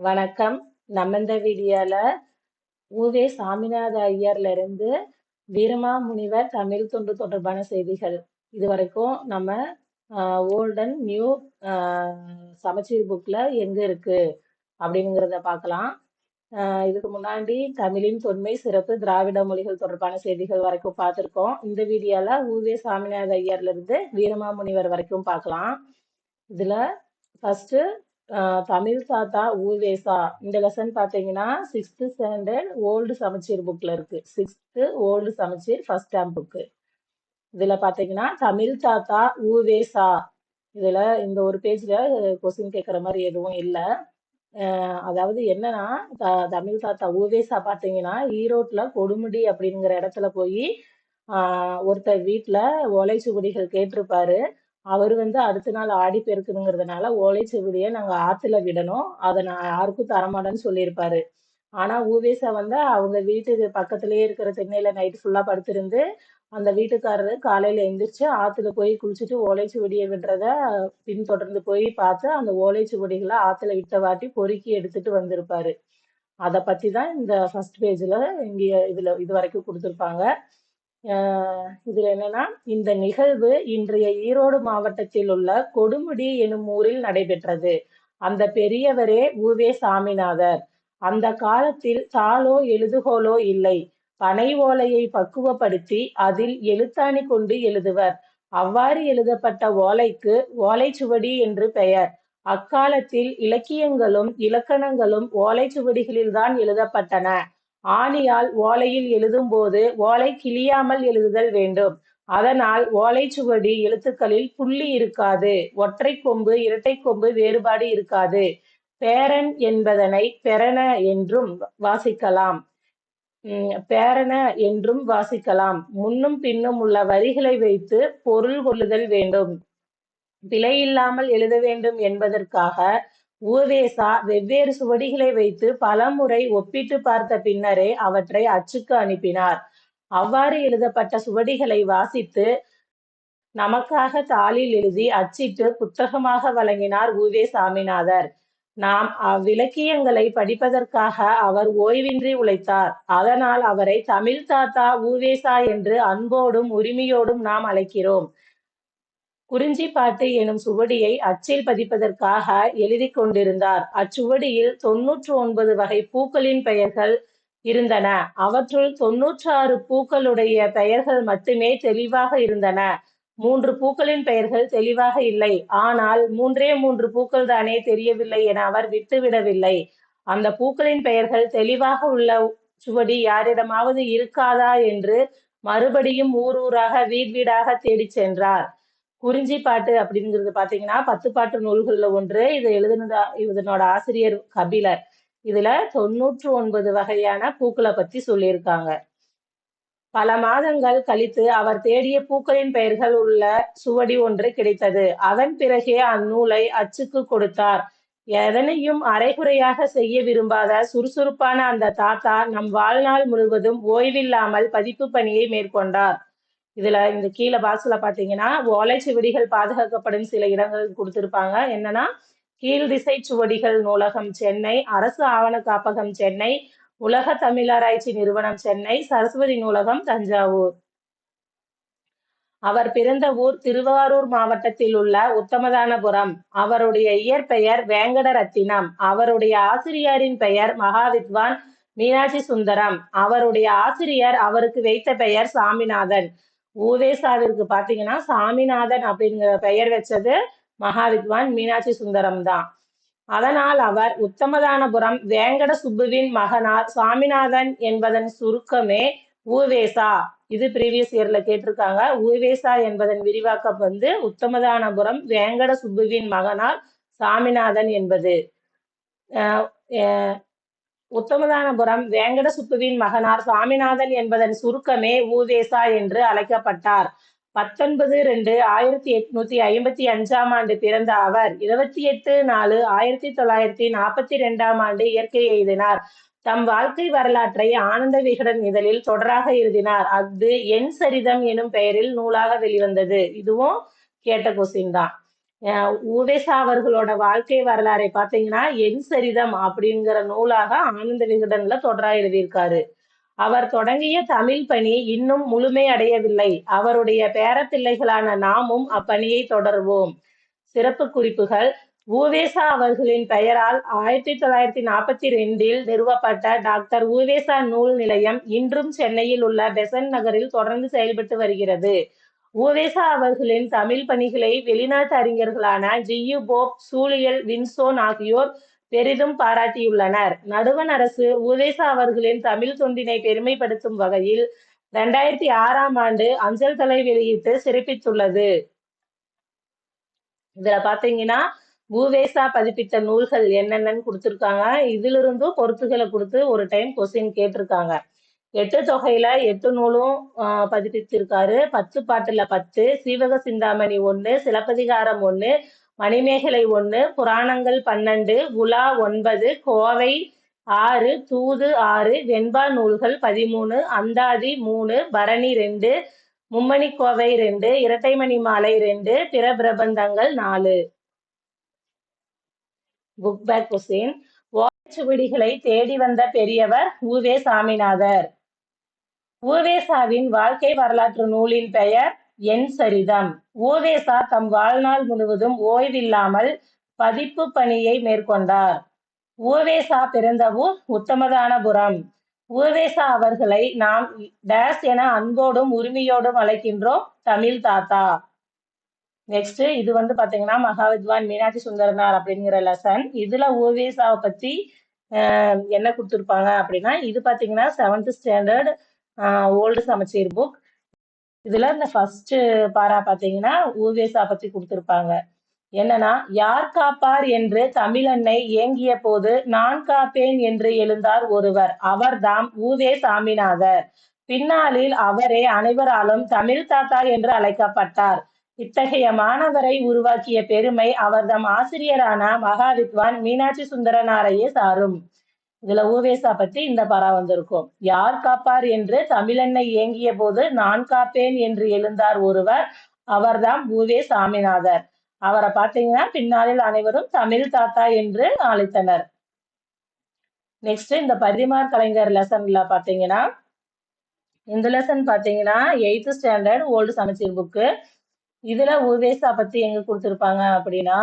வணக்கம். நம்ம இந்த வீடியோல உவே சாமிநாத ஐயர்ல இருந்து வீரமாமுனிவர் தமிழ் தொண்டு தொடர்பான செய்திகள். இதுவரைக்கும் நம்ம ஓல்ட் அண்ட் நியூ சமச்சீர் புக்ல எங்க இருக்கு அப்படிங்கிறத பார்க்கலாம். இதுக்கு முன்னாடி தமிழின் தொன்மை சிறப்பு திராவிட மொழிகள் தொடர்பான செய்திகள் வரைக்கும் பார்த்திருக்கோம். இந்த வீடியோல உவே சாமிநாத ஐயர்ல இருந்து வீரமாமுனிவர் வரைக்கும் பார்க்கலாம். இதுல ஃபர்ஸ்ட் தமிழ் தாத்தா ஊவேசா இந்த லெசன் பார்த்தீங்கன்னா 6th ஸ்டாண்டர்ட் ஓல்டு சமச்சீர் புக்ல இருக்கு. 6th ஓல்டு சமச்சீர் ஃபர்ஸ்ட் டேம் புக்கு. இதுல பாத்தீங்கன்னா தமிழ் தாத்தா ஊவேசா, இதுல இந்த ஒரு பேஜ்ல கொஸ்டின் கேட்குற மாதிரி எதுவும் இல்லை. அதாவது என்னன்னா தமிழ் தாத்தா ஊவேசா பாத்தீங்கன்னா ஈரோட்ல கொடுமுடி அப்படிங்கிற இடத்துல போய் ஒருத்தர் வீட்டுல ஓலைச்சுவடிகள் கேட்டிருப்பாரு. அவர் அடுத்த நாள் ஆடி பெருக்குங்கிறதுனால ஓலைச்சுவடியை நாங்க ஆத்துல விடணும், அதை நான் யாருக்கும் தரமாட்டேன்னு சொல்லியிருப்பாரு. ஆனா ஊவேசா அவங்க வீட்டுக்கு பக்கத்திலேயே இருக்கிற திண்ணையில நைட் ஃபுல்லா படுத்திருந்து அந்த வீட்டுக்காரரு காலையில எந்திரிச்சு ஆத்துல போய் குளிச்சுட்டு ஓலைச்சுவடியை விடுறத பின்தொடர்ந்து போய் பார்த்து அந்த ஓலைச்சுவடிகளை ஆத்துல விட்ட வாட்டி பொறுக்கி எடுத்துட்டு வந்திருப்பாரு. அதை பத்தி தான் இந்த ஃபர்ஸ்ட் பேஜ்ல இங்க இது வரைக்கும் கொடுத்துருப்பாங்க. இதுல என்னன்னா, இந்த நிகழ்வு இன்றைய ஈரோடு மாவட்டத்தில் உள்ள கொடுமுடி எனும் ஊரில் நடைபெற்றது. அந்த பெரியவரே உவே சாமிநாதர். அந்த காலத்தில் தாளோ எழுதுகோலோ இல்லை. பனை ஓலையை பக்குவப்படுத்தி அதில் எழுத்தாணி கொண்டு எழுதுவர். அவ்வாறு எழுதப்பட்ட ஓலைக்கு ஓலைச்சுவடி என்று பெயர். அக்காலத்தில் இலக்கியங்களும் இலக்கணங்களும் ஓலைச்சுவடிகளில்தான் எழுதப்பட்டன. ஆணியால் ஓலையில் எழுதும்போது ஓலை கிழியாமல் எழுதுதல் வேண்டும். அதனால் ஓலைச்சுவடி எழுத்துக்களில் புள்ளி இருக்காது. ஒற்றை கொம்பு இரட்டை கொம்பு வேறுபாடு இருக்காது. பேரன் என்பதனை பெறன என்றும் வாசிக்கலாம். பேரன என்றும் வாசிக்கலாம். முன்னும் பின்னும் உள்ள வரிகளை வைத்து பொருள் கொள்ளுதல் வேண்டும். பிழையில்லாமல் எழுத வேண்டும் என்பதற்காக ஊவேசா வெவ்வேறு சுவடிகளை வைத்து பலமுறை ஒப்பிட்டு பார்த்த பின்னரே அவற்றை அச்சுக்கு அனுப்பினார். அவ்வாறு எழுதப்பட்ட சுவடிகளை வாசித்து நமக்காக தாளில் எழுதி அச்சிட்டு புத்தகமாக வழங்கினார் உவே சாமிநாதர். நாம் அவ்விலக்கியங்களை படிப்பதற்காக அவர் ஓய்வின்றி உழைத்தார். அதனால் அவரை தமிழ் தாத்தா ஊவேசா என்று அன்போடும் உரிமையோடும் நாம் அழைக்கிறோம். குறிஞ்சிப்பாட்டு எனும் சுவடியை அச்சில் பதிப்பதற்காக எழுதி கொண்டிருந்தார். அச்சுவடியில் 99 வகை பூக்களின் பெயர்கள் இருந்தன. அவற்றுள் 96 பூக்களுடைய பெயர்கள் மட்டுமே தெளிவாக இருந்தன. 3 பூக்களின் பெயர்கள் தெளிவாக இல்லை. ஆனால் 3 பூக்கள் தானே தெரியவில்லை என அவர் விட்டுவிடவில்லை. அந்த பூக்களின் பெயர்கள் தெளிவாக உள்ள சுவடி யாரிடமாவது இருக்காதா என்று மறுபடியும் ஊராக வீடாக தேடி சென்றார். குறிஞ்சிப்பாட்டு அப்படிங்கிறது பாத்தீங்கன்னா 10 பாட்டு நூல்கள்ல ஒன்று. இதை இதனோட ஆசிரியர் கபிலர். இதுல 99 வகையான பூக்களை பத்தி சொல்லியிருக்காங்க. பல மாதங்கள் கழித்து அவர் தேடிய பூக்களின் பெயர்கள் உள்ள சுவடி ஒன்று கிடைத்தது. அதன் பிறகே அந்நூலை அச்சுக்கு கொடுத்தார். எதனையும் அரைகுறையாக செய்ய விரும்பாத சுறுசுறுப்பான அந்த தாத்தா நம் வாழ்நாள் முழுவதும் ஓய்வில்லாமல் பதிப்பு பணியை மேற்கொண்டார். இதுல இந்த கீழே பாக்ஸ்ல பாத்தீங்கன்னா ஓலைச்சுவடிகள் பாதுகாக்கப்படும் சில இடங்கள் கொடுத்திருப்பாங்க. என்னன்னா, கீழ்திசை சுவடிகள் நூலகம் சென்னை, அரசு ஆவண காப்பகம் சென்னை, உலக தமிழாராய்ச்சி நிறுவனம் சென்னை, சரஸ்வதி நூலகம் தஞ்சாவூர். அவர் பிறந்த ஊர் திருவாரூர் மாவட்டத்தில் உள்ள உத்தமதானபுரம். அவருடைய இயற்பெயர் வேங்கடரத்தினம். அவருடைய ஆசிரியரின் பெயர் மகாவித்வான் மீனாட்சி சுந்தரம். அவருடைய ஆசிரியர் அவருக்கு வைத்த பெயர் சாமிநாதன். ஊவேசாவிற்கு பாத்தீங்கன்னா சாமிநாதன் அப்படிங்கிற பெயர் வச்சது மகாவித்வான் மீனாட்சி சுந்தரம் தான். அதனால் அவர் உத்தமதானபுரம் வேங்கட சுப்புவின் மகனார். சாமிநாதன் என்பதன் சுருக்கமே ஊவேசா. இது ப்ரீவியஸ் இயர்ல கேட்டிருக்காங்க. ஊவேசா என்பதன் விரிவாக்கம் உத்தமதானபுரம் வேங்கட சுப்புவின் மகனார் சாமிநாதன் என்பது. உத்தமதானபுரம் வேங்கட சுப்புவின் மகனார் சாமிநாதன் என்பதன் சுருக்கமே ஊவேசா என்று அழைக்கப்பட்டார். 19/2/1855 பிறந்த அவர் 28/4/1942 இயற்கை எழுதினார். தம் வாழ்க்கை வரலாற்றை ஆனந்த விகடன் இதழில் தொடராக எழுதினார். அது என் சரிதம் எனும் பெயரில் நூலாக வெளிவந்தது. இதுவும் கேட்ட கொஸ்டின் தான். உவேசா அவர்களோட வாழ்க்கை வரலாறை பார்த்தீங்கன்னா என் சரிதம் அப்படிங்கிற நூலாக ஆனந்த விகடன்ல தொடரா எழுதியிருக்காரு. அவர் தொடங்கிய தமிழ் பணி இன்னும் முழுமை அடையவில்லை. அவருடைய பேரப்பிள்ளைகளான நாமும் அப்பணியை தொடர்வோம். சிறப்பு குறிப்புகள்: உவேசா அவர்களின் பெயரால் 1942 நிறுவப்பட்ட டாக்டர் உவேசா நூல் நிலையம் இன்றும் சென்னையில் உள்ள பெசன்ட் நகரில் தொடர்ந்து செயல்பட்டு வருகிறது. உவேசா அவர்களின் தமிழ் பணிகளை வெளிநாட்டு அறிஞர்களான ஜியு போப், சூழியல் வின்சோன் ஆகியோர் பெரிதும் பாராட்டியுள்ளனர். நடுவண் அரசு உவேசா அவர்களின் தமிழ் தொண்டினை பெருமைப்படுத்தும் வகையில் 2006 அஞ்சல் தலை வெளியிட்டு சிறப்பித்துள்ளது. இதுல பாத்தீங்கன்னா உவேசா பதிப்பித்த நூல்கள் என்னென்னு கொடுத்திருக்காங்க. இதுல இருந்தும் பொறுத்துகளை கொடுத்து ஒரு டைம் கொஸ்டின் கேட்டிருக்காங்க. 8 தொகையில 8 நூலும் பதிப்பித்திருக்காரு. 10 பாட்டுல 10, சீவக சிந்தாமணி 1, சிலப்பதிகாரம் 1, மணிமேகலை 1, புராணங்கள் 12, உலா 9, கோவை 6, தூது 6, வெண்பா நூல்கள் 13, அந்தாதி 3, பரணி 2, மும்மணிக்கோவை 2, இரட்டைமணி மாலை 2, பிற பிரபந்தங்கள் 4. Book back question. ஓலைச்சுவடிகளை தேடி வந்த பெரியவர் உவே சாமிநாதர். உவேசாவின் வாழ்க்கை வரலாற்று நூலின் பெயர் என் சரிதம். உவேசா தம் வாழ்நாள் முழுவதும் ஓய்வில்லாமல் பதிப்பு பணியை மேற்கொண்டார். உவேசா பிறந்த ஊர் உத்தமதானபுரம். உவேசா அவர்களை நாம் டேஸ் என அன்போடும் உரிமையோடும் அழைக்கின்றோம், தமிழ் தாத்தா. நெக்ஸ்ட் இது பாத்தீங்கன்னா மகாவித்வான் மீனாட்சி சுந்தரனார் அப்படிங்கிற லெசன். இதுல உவேசாவை பத்தி என்ன கொடுத்துருப்பாங்க அப்படின்னா, இது பாத்தீங்கன்னா 7th ஸ்டாண்டர்ட் ஓல்டு சமச்சீர் புக். இதுல இந்த ஃபர்ஸ்ட் பாரா பாத்தீங்கன்னா உவேசா பத்தி கொடுத்திருப்பாங்க. என்னன்னா, யார் காப்பார் என்று தமிழன்னை ஏங்கிய போது நான் காப்பேன் என்று எழுந்தார் ஒருவர், அவர்தாம் உவே சாமிநாதர். பின்னாளில் அவரே அனைவராலும் தமிழ் தாத்தா என்று அழைக்கப்பட்டார். இத்தகைய மாணவரை உருவாக்கிய பெருமை அவர்தம் ஆசிரியரான மகாவித்வான் மீனாட்சி சுந்தரனாரையே சாரும். இதுல உவேசா பத்தி இந்த பரா வந்திருக்கும். யார் காப்பார் என்று தமிழன்னை ஏங்கிய போது நான் காப்பேன் என்று எழுந்தார் ஒருவர், அவர்தான் உவே சாமிநாதர். அவரை பார்த்தீங்கன்னா பின்னாளில் அனைவரும் தமிழ் தாத்தா என்று அழைத்தனர். நெக்ஸ்ட் இந்த பரிதிமார் கலைஞர் லெசன்ல பாத்தீங்கன்னா, இந்த லெசன் பாத்தீங்கன்னா 8th ஸ்டாண்டர்ட் ஓல்டு சமச்சீர் புக்கு. இதுல உவேசா பத்தி எங்க கொடுத்திருப்பாங்க அப்படின்னா,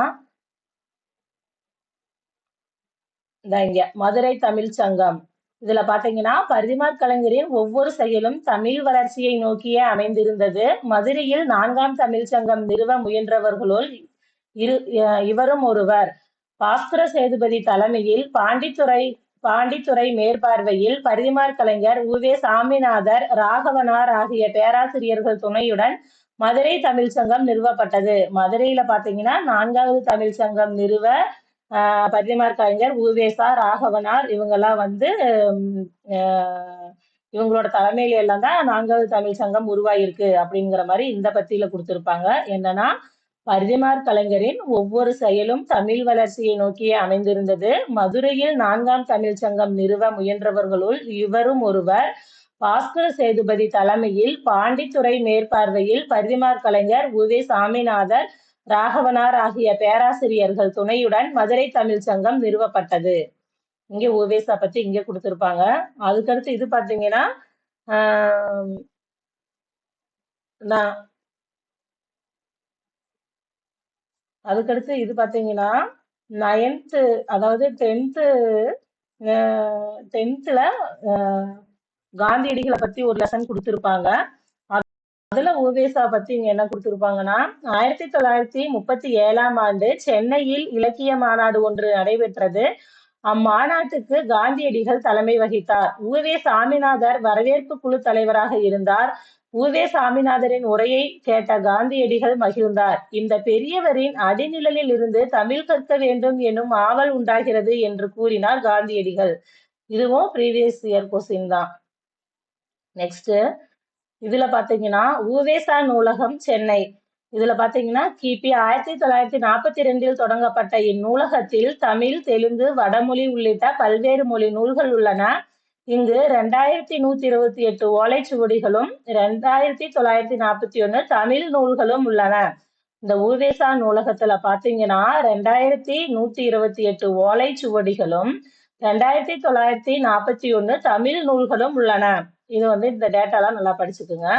இங்க மதுரை தமிழ் சங்கம். இதுல பாத்தீங்கன்னா பரிதிமார் கலைஞரின் ஒவ்வொரு செயலும் தமிழ் வளர்ச்சியை நோக்கியே அமைந்திருந்தது. மதுரையில் 4ஆம் தமிழ் சங்கம் நிறுவ முயன்றவர்களுள் இவரும் ஒருவர். பாஸ்கர சேதுபதி தலைமையில் பாண்டித்துறை மேற்பார்வையில் பரிதிமார் கலைஞர், உவே சாமிநாதர், ராகவனார் ஆகிய பேராசிரியர்கள் துணையுடன் மதுரை தமிழ் சங்கம் நிறுவப்பட்டது. மதுரையில பாத்தீங்கன்னா 4வது தமிழ் சங்கம் நிறுவ பரிதிமார் கலைஞர், உவேசா, ராகவனார் இவங்கெல்லாம் இவங்களோட தலைமையில எல்லாம் தான் 4வது தமிழ் சங்கம் உருவாயிருக்கு அப்படிங்கிற மாதிரி இந்த பத்தியில கொடுத்திருப்பாங்க. என்னன்னா, பரிதிமார் கலைஞரின் ஒவ்வொரு செயலும் தமிழ் வளர்ச்சியை நோக்கியே அமைந்திருந்தது. மதுரையில் 4ஆம் தமிழ் சங்கம் நிறுவ முயன்றவர்களுள் இவரும் ஒருவர். பாஸ்கர சேதுபதி தலைமையில் பாண்டித்துறை மேற்பார்வையில் பரிதிமார் கலைஞர், உவே சாமிநாதர், ராகவனார் ஆகிய பேராசிரியர்கள் துணையுடன் மதுரை தமிழ் சங்கம் நிறுவப்பட்டது. இங்க உவேசா பத்தி இங்க கொடுத்திருப்பாங்க. அதுக்கடுத்து இது பாத்தீங்கன்னா அதுக்கடுத்து இது பாத்தீங்கன்னா 9th அதாவது 10th காந்தியடிகளை பத்தி ஒரு லெசன் கொடுத்திருப்பாங்க. அதுல உவேசா பத்தி இங்க என்ன கொடுத்திருப்பாங்கன்னா, 1937 சென்னையில் இலக்கிய மாநாடு ஒன்று நடைபெற்றது. அம்மாநாட்டுக்கு காந்தியடிகள் தலைமை வகித்தார். உவே சாமிநாதர் வரவேற்பு குழு தலைவராக இருந்தார். உவே சாமிநாதரின் உரையை கேட்ட காந்தியடிகள் மகிழ்ந்தார். இந்த பெரியவரின் அடிநிழலில் இருந்து தமிழ் கற்க வேண்டும் எனும் ஆவல் உண்டாகிறது என்று கூறினார் காந்தியடிகள். இதுவும் ப்ரீவியஸ் இயர் கொஸ்டின் தான். நெக்ஸ்ட் இதுல பாத்தீங்கன்னா உவேசா நூலகம் சென்னை. இதுல பாத்தீங்கன்னா கிபி 1942 தொடங்கப்பட்ட இந்நூலகத்தில் தமிழ், தெலுங்கு, வடமொழி உள்ளிட்ட பல்வேறு மொழி நூல்கள் உள்ளன. இங்கு 2128 ஓலைச்சுவடிகளும் 2941 தமிழ் நூல்களும் உள்ளன. இந்த உவேசா நூலகத்துல பாத்தீங்கன்னா 2128 ஓலைச்சுவடிகளும் 2941 தமிழ் நூல்களும் உள்ளன. இது வந்து இந்த டேட்டாலாம் நல்லா படிச்சுக்குங்க.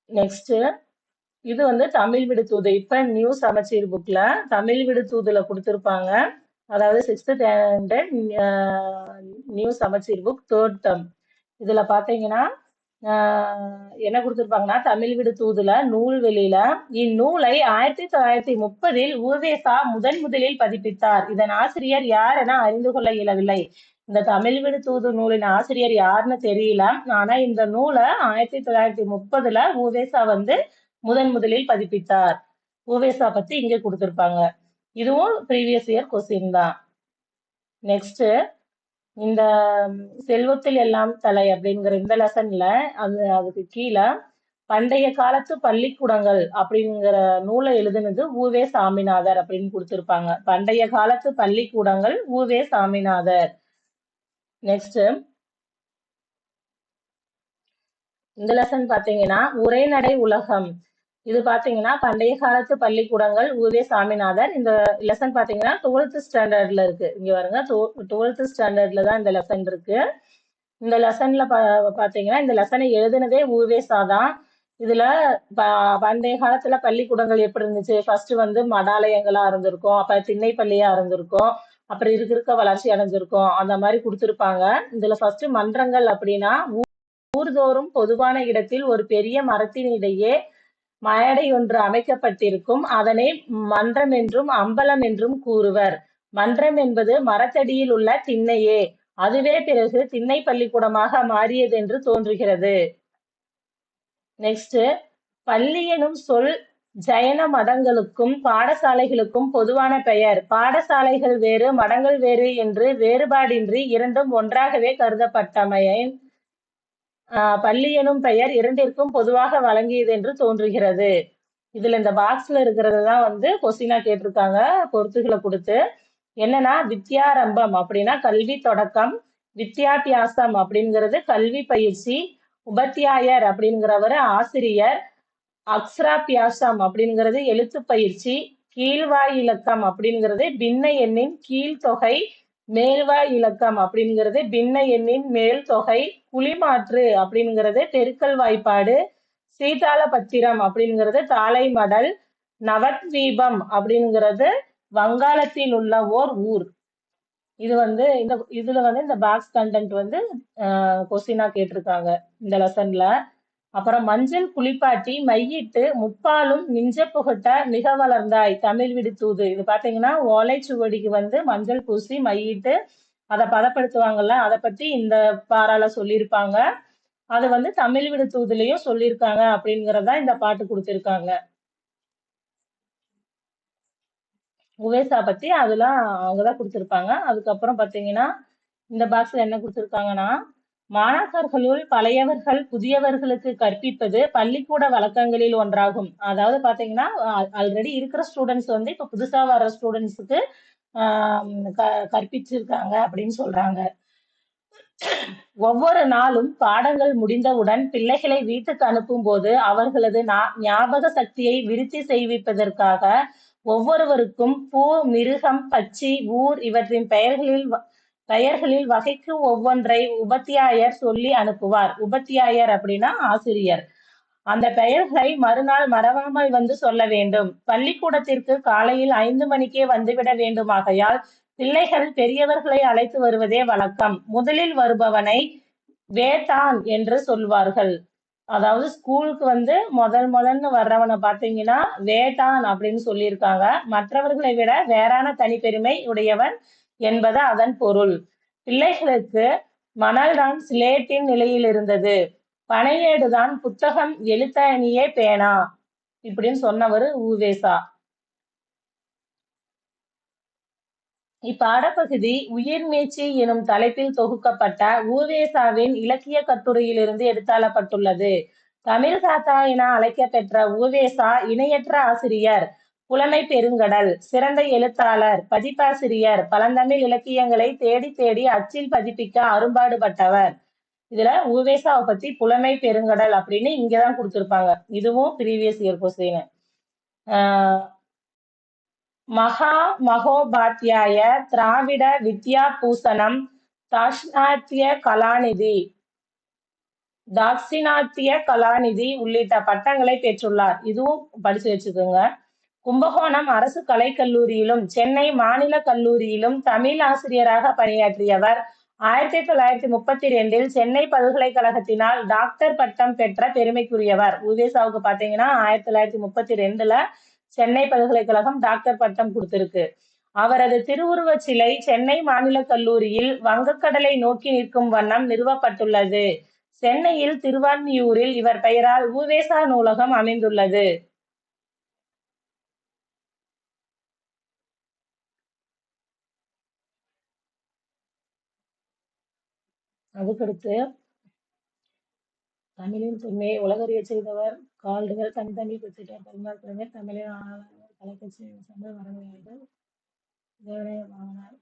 நெக்ஸ்ட் இது வந்து தமிழ் விடுதூது. இப்ப நியூ சமச்சீர் புக்ல தமிழ் விடுதூதுல கொடுத்திருப்பாங்க. அதாவது 6th ஸ்டாண்டர்ட் நியூ சமச்சீர் புக் 3rd டேர்ம். இதுல பாத்தீங்கன்னா என்ன கொடுத்திருப்பாங்கன்னா தமிழ் விடுதூதுல நூல் வெளியில இந்நூலை 1930 உவேசா முதலில் பதிப்பித்தார். இதன் ஆசிரியர் யார் என அறிந்து கொள்ள இயலவில்லை. இந்த தமிழ் விடுதூது நூலின் ஆசிரியர் யாருன்னு தெரியல. ஆனா இந்த நூலை 1930 உவேசா வந்து முதலில் பதிப்பித்தார். உவேசா பத்தி இங்க கொடுத்திருப்பாங்க. இதுவும் ப்ரீவியஸ் இயர் கொஸ்டின் தான். நெக்ஸ்ட் இந்த செல்வத்தில் எல்லாம் தலை அப்படிங்கிற இந்த லெசன்ல அதுக்கு கீழே பண்டைய காலத்து பள்ளிக்கூடங்கள் அப்படிங்கிற நூலை எழுதுனது உவே சாமிநாதர் அப்படின்னு கொடுத்திருப்பாங்க. பண்டைய காலத்து பள்ளிக்கூடங்கள் உவே சாமிநாதர். நெக்ஸ்ட் இந்த லெசன் பாத்தீங்கன்னா உரைநடை உலகம். இது பாத்தீங்கன்னா பண்டைய காலத்து பள்ளிக்கூடங்கள் உவே சாமிநாதர். இந்த லெசன் பாத்தீங்கன்னா 12th ஸ்டாண்டர்ட்ல இருக்கு. இங்க பாருங்க 12th ஸ்டாண்டர்ட்ல தான் இந்த லெசன் இருக்கு. இந்த லெசன்ல பாத்தீங்கன்னா இந்த லெசனை எழுதுனதே உவேசா தான். இதுல பண்டைய காலத்துல பள்ளிக்கூடங்கள் எப்படி இருந்துச்சு, ஃபர்ஸ்ட் வந்து மடாலயங்களா இருந்திருக்கும், அப்புறம் திண்ணை பள்ளியா இருந்திருக்கும், அப்புறம் இருக்க வளர்ச்சி அடைஞ்சிருக்கும், அந்த மாதிரி கொடுத்திருப்பாங்க. இதுல ஃபர்ஸ்ட் மன்றங்கள் அப்படின்னா ஊர்தோறும் பொதுவான இடத்தில் ஒரு பெரிய மரத்தினிடையே மேடை ஒன்று அமைக்கப்பட்டிருக்கும். அதனை மன்றம் என்றும் அம்பலம் என்றும் கூறுவர். மன்றம் என்பது மரத்தடியில் உள்ள திண்ணையே. அதுவே பிறகு திண்ணை பள்ளிக்கூடமாக மாறியது என்று தோன்றுகிறது. நெக்ஸ்ட் பள்ளி எனும் சொல் ஜைன மடங்களுக்கும் பாடசாலைகளுக்கும் பொதுவான பெயர். பாடசாலைகள் வேறு மடங்கள் வேறு என்று வேறுபாடின்றி இரண்டும் ஒன்றாகவே கருதப்பட்டமையின் பள்ளி எனும் பெயர் இரண்டிற்கும் பொதுவாக வழங்கியது என்று தோன்றுகிறது. இதுல இந்த பாக்ஸ்ல இருக்கிறது தான் வந்து கொஸ்டினா கேட்டிருக்காங்க பொறுத்துகளை கொடுத்து. என்னன்னா வித்யாரம்பம் அப்படின்னா கல்வி தொடக்கம், வித்யாபியாசம் அப்படிங்கிறது கல்வி பயிற்சி, உபத்தியாயர் அப்படிங்கிறவர் ஆசிரியர், அக்ஷராபியாசம் அப்படிங்கிறது எழுத்து பயிற்சி, கீழ்வாய் இலக்கம் அப்படிங்கிறது பின்ன எண்ணின் கீழ்த்தொகை, மேல்வாய் இலக்கம் அப்படிங்கிறது பின்ன எண்ணின் மேல் தொகை, குழிமாற்று அப்படிங்கிறது பெருக்கல் வாய்ப்பாடு, சீதாள பத்திரம் அப்படிங்கிறது தாளை மடல், நவத்வீபம் அப்படிங்கிறது வங்காளத்தில் உள்ள ஓர் ஊர். இது வந்து இதுல வந்து இந்த பாக்ஸ் கண்டென்ட் வந்து கொஸ்டினா கேட்டிருக்காங்க இந்த லெசன்ல. அப்புறம் மஞ்சள் குளிப்பாட்டி மையிட்டு முப்பாலும் மிஞ்ச புகட்ட மிக வளர்ந்தாய் தமிழ் விடுதூது. இது பாத்தீங்கன்னா ஓலைச்சுவடிக்கு வந்து மஞ்சள் பூசி மையிட்டு அதை பதப்படுத்துவாங்கல்ல, அதை பத்தி இந்த பாரால சொல்லியிருப்பாங்க. அது வந்து தமிழ் விடுதூதுலயும் சொல்லியிருக்காங்க அப்படிங்கறதா இந்த பாட்டு கொடுத்திருக்காங்க. உவேசா பத்தி அதெல்லாம் அவங்கதான் கொடுத்திருப்பாங்க. அதுக்கப்புறம் பாத்தீங்கன்னா இந்த பாக்ஸ்ல என்ன கொடுத்திருக்காங்கன்னா மாணாக்கர்களுள் பழையவர்கள் புதியவர்களுக்கு கற்பிப்பது பள்ளிக்கூட வழக்கங்களில் ஒன்றாகும். அதாவது பாத்தீங்கன்னா ஆல்ரெடி இருக்கிற ஸ்டூடெண்ட்ஸ் வந்து இப்ப புதுசா வர்ற ஸ்டூடெண்ட்ஸுக்கு கற்பிச்சிருக்காங்க அப்படின்னு சொல்றாங்க. ஒவ்வொரு நாளும் பாடங்கள் முடிந்தவுடன் பிள்ளைகளை வீட்டுக்கு அனுப்பும் போது அவர்களது ஞாபக சக்தியை விருத்தி செய்விப்பதற்காக ஒவ்வொருவருக்கும் பூ, மிருகம், பட்சி, ஊர் இவற்றின் பெயர்களில் வகைக்கு ஒவ்வொன்றை உபத்தியாயர் சொல்லி அனுப்புவார். உபத்தியாயர் அப்படின்னா ஆசிரியர். அந்த பெயர்களை மறுநாள் மறவாமல் வந்து சொல்ல வேண்டும். பள்ளிக்கூடத்திற்கு காலையில் 5 மணிக்கே வந்துவிட வேண்டுமாகையால் பிள்ளைகள் பெரியவர்களை அழைத்து வருவதே வழக்கம். முதலில் வருபவனை வேட்டான் என்று சொல்வார்கள். அதாவது ஸ்கூலுக்கு வந்து முதல்னு வர்றவனை பாத்தீங்கன்னா வேட்டான் அப்படின்னு சொல்லியிருக்காங்க. மற்றவர்களை விட வேறான தனிப்பெருமை உடையவன் என்பது அதன் பொருள். பிள்ளைகளுக்கு மணல்தான் சிலேட்டின் நிலையில் இருந்தது, பனையேடுதான் புத்தகம், எழுத்தாணியே பேனா இப்படின்னு சொன்னவர் உவேசா. இப்பாடப்பகுதி உயிர்மீட்சி எனும் தலைப்பில் தொகுக்கப்பட்ட உவேசாவின் இலக்கிய கட்டுரையிலிருந்து எடுத்தாளப்பட்டுள்ளது. தமிழ் தாத்தா என அழைக்கப்பெற்ற உவேசா இணையற்ற ஆசிரியர், புலமை பெருங்கடல், சிறந்த எழுத்தாளர், பதிப்பாசிரியர், பழந்தமிழ் இலக்கியங்களை தேடி தேடி அச்சில் பதிப்பிக்க அரும்பாடுபட்டவர். இதுல உவேசாவை பத்தி புலமை பெருங்கடல் அப்படின்னு இங்கதான் கொடுத்திருப்பாங்க. இதுவும் ப்ரீவியஸ் இயர் கொஸ்டின். மகா மகோபாத்தியாய திராவிட வித்யா பூசணம் தாஷ்நாத்திய கலாநிதி தாட்சிணாத்திய கலாநிதி உள்ளிட்ட பட்டங்களை பெற்றுள்ளார். இதுவும் படிச்சு வச்சுக்கோங்க. கும்பகோணம் அரசு கலைக்கல்லூரியிலும் சென்னை மாநில கல்லூரியிலும் தமிழ் ஆசிரியராக பணியாற்றியவர். 1932 சென்னை பல்கலைக்கழகத்தினால் டாக்டர் பட்டம் பெற்ற பெருமைக்குரியவர். உவேசாவுக்கு பாத்தீங்கன்னா 1932 சென்னை பல்கலைக்கழகம் டாக்டர் பட்டம் கொடுத்திருக்கு. அவரது திருவுருவச் சிலை சென்னை மாநில கல்லூரியில் வங்கக்கடலை நோக்கி நிற்கும் வண்ணம் நிறுவப்பட்டுள்ளது. சென்னையில் திருவான்மியூரில் இவர் பெயரால் உவேசா நூலகம் அமைந்துள்ளது. அதுக்கடுத்து தமிழின் தொன்மையை உலகறியச் செய்தவர் கால்டுவெல். தனித்தமிழ் பெற்றிட்டார் பரிமாற்றவர் தமிழின் கலைக்கட்சி சங்க வரலாறு தேவனைய பாவனார்.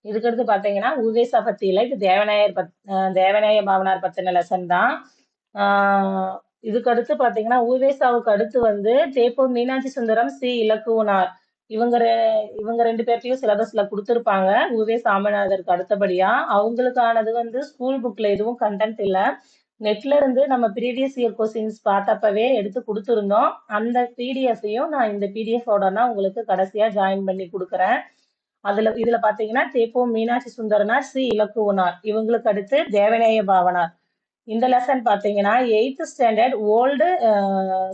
இதுக்கடுத்து பாத்தீங்கன்னா உவேசா பத்தியில இது தேவநாய பாவனார் பத்தின லெசன் தான். இதுக்கடுத்து பாத்தீங்கன்னா உவேசாவுக்கு அடுத்து வந்து தேப்பூர் மீனாட்சி சுந்தரம், சி இலக்குவனார். இவங்க ரெண்டு பேர்த்தையும் சிலபஸ்ல கொடுத்துருப்பாங்க. உவே சாமிநாதருக்கு அடுத்தபடியா அவங்களுக்கானது வந்து ஸ்கூல் புக்ல எதுவும் கண்டென்ட் இல்ல. நெட்ல இருந்து நம்ம ப்ரீவியஸ் இயர் கொஸ்டின்ஸ் பார்த்தப்பவே எடுத்து கொடுத்துருந்தோம். அந்த பிடிஎஃப்ஐயும் நான் இந்த பிடிஎஃபோட உங்களுக்கு கடைசியா ஜாயின் பண்ணி கொடுக்குறேன். இதுல பாத்தீங்கன்னா தேப்போ மீனாட்சி சுந்தரனார், சி இலக்குவனார். இவங்களுக்கு அடுத்து தேவநேய பாவனார். இந்த லெசன் பாத்தீங்கன்னா 8th ஸ்டாண்டர்ட் ஓல்டு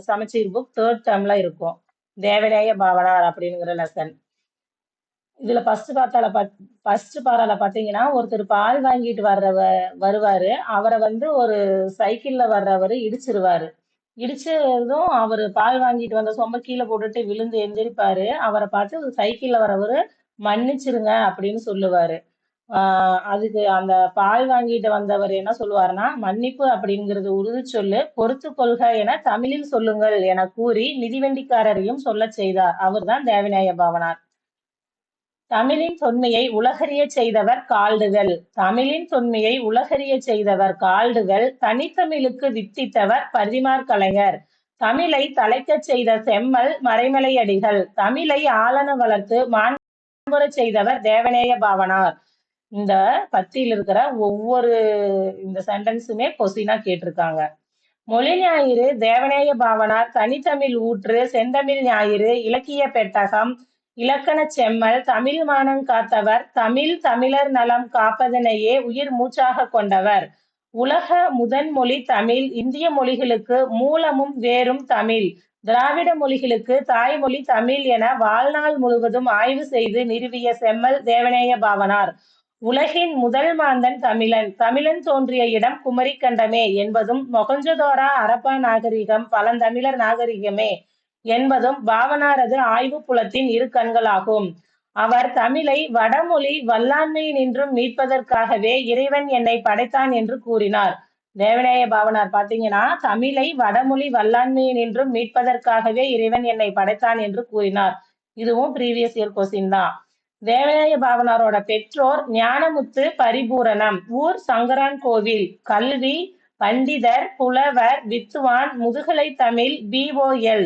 சமச்சீர் புக் 3rd டேர்ம்ல இருக்கும். தேவநேய பாவனார் அப்படிங்கிற லெசன். இதுல ஃபர்ஸ்ட் பாரால பாத்தீங்கன்னா ஒருத்தர் பால் வாங்கிட்டு வருவாரு. அவரை வந்து ஒரு சைக்கிள்ல வர்றவரு இடிச்சிருவாரு. இடிச்சதும் அவரு பால் வாங்கிட்டு வந்த சொம்ப கீழே போட்டுட்டு விழுந்து எந்திரிப்பாரு. அவரை பார்த்து சைக்கிள்ல வரவரு மன்னிச்சிருங்க அப்படின்னு சொல்லுவாரு. அதுக்கு அந்த பால் வாங்கிட்டு வந்தவர் என்ன சொல்லுவாருன்னா, மன்னிப்பு அப்படிங்கிறது உறுதி சொல்லு, பொறுத்து கொள்க என தமிழில் சொல்லுங்கள் என கூறி மிதிவண்டிக்காரரையும் சொல்லச் செய்தார். அவர்தான் தேவநேய பாவனார். தமிழின் தொன்மையை உலகறியச் செய்தவர் கால்டுவெல். தமிழின் தொன்மையை உலகறியச் செய்தவர் கால்டுவெல். தனித்தமிழுக்கு வித்திட்டவர் பரிதிமாற் கலைஞர். தமிழை தலைக்கச் செய்த செம்மல் மறைமலையடிகள். தமிழை ஆளன வளர்த்து மாண்புறச் செய்தவர் தேவநேய பாவனார். இந்த பத்தியில் இருக்கிற ஒவ்வொரு இந்த சென்டென்ஸுமே கொஸ்டினா கேட்டிருக்காங்க. மொழி ஞாயிறு தேவநேய பாவனார், தனித்தமிழ் ஊற்று, செந்தமிழ் ஞாயிறு, இலக்கிய பெட்டகம், இலக்கணச் செம்மல், தமிழ் மானம் காத்தவர், தமிழர் நலம் காப்பதனையே உயிர் மூச்சாக கொண்டவர், உலக முதன்மொழி தமிழ், இந்திய மொழிகளுக்கு மூலமும் வேரும் தமிழ், திராவிட மொழிகளுக்கு தாய்மொழி தமிழ் என வாழ்நாள் முழுவதும் ஆய்வு செய்து நிறுவிய செம்மல் தேவநேய பாவனார். உலகின் முதல் மாந்தன் தமிழன். தமிழன் தோன்றிய இடம் குமரிக்கண்டமே என்பதும், மொகஞ்சதோரா அரப்பா நாகரிகம் பழந்தமிழர் நாகரிகமே என்பதும் பாவனாரது ஆய்வு புலத்தின் இரு கண்களாகும். அவர் தமிழை வடமொழி வல்லாண்மையினின்றும் மீட்பதற்காகவே இறைவன் என்னை படைத்தான் என்று கூறினார். தேவநேய பாவனார் பாத்தீங்கன்னா தமிழை வடமொழி வல்லாண்மையினின்றும் மீட்பதற்காகவே இறைவன் என்னை படைத்தான் என்று கூறினார். இதுவும் ப்ரீவியஸ் இயர் கொஸ்டின் தான். தேவநேய பாவனாரோட பெற்றோர் ஞானமுத்து பரிபூரணம், ஊர் சங்கரான் கோவில். கல்வி பண்டிதர், புலவர், வித்துவான், முதுகலை தமிழ் BOL.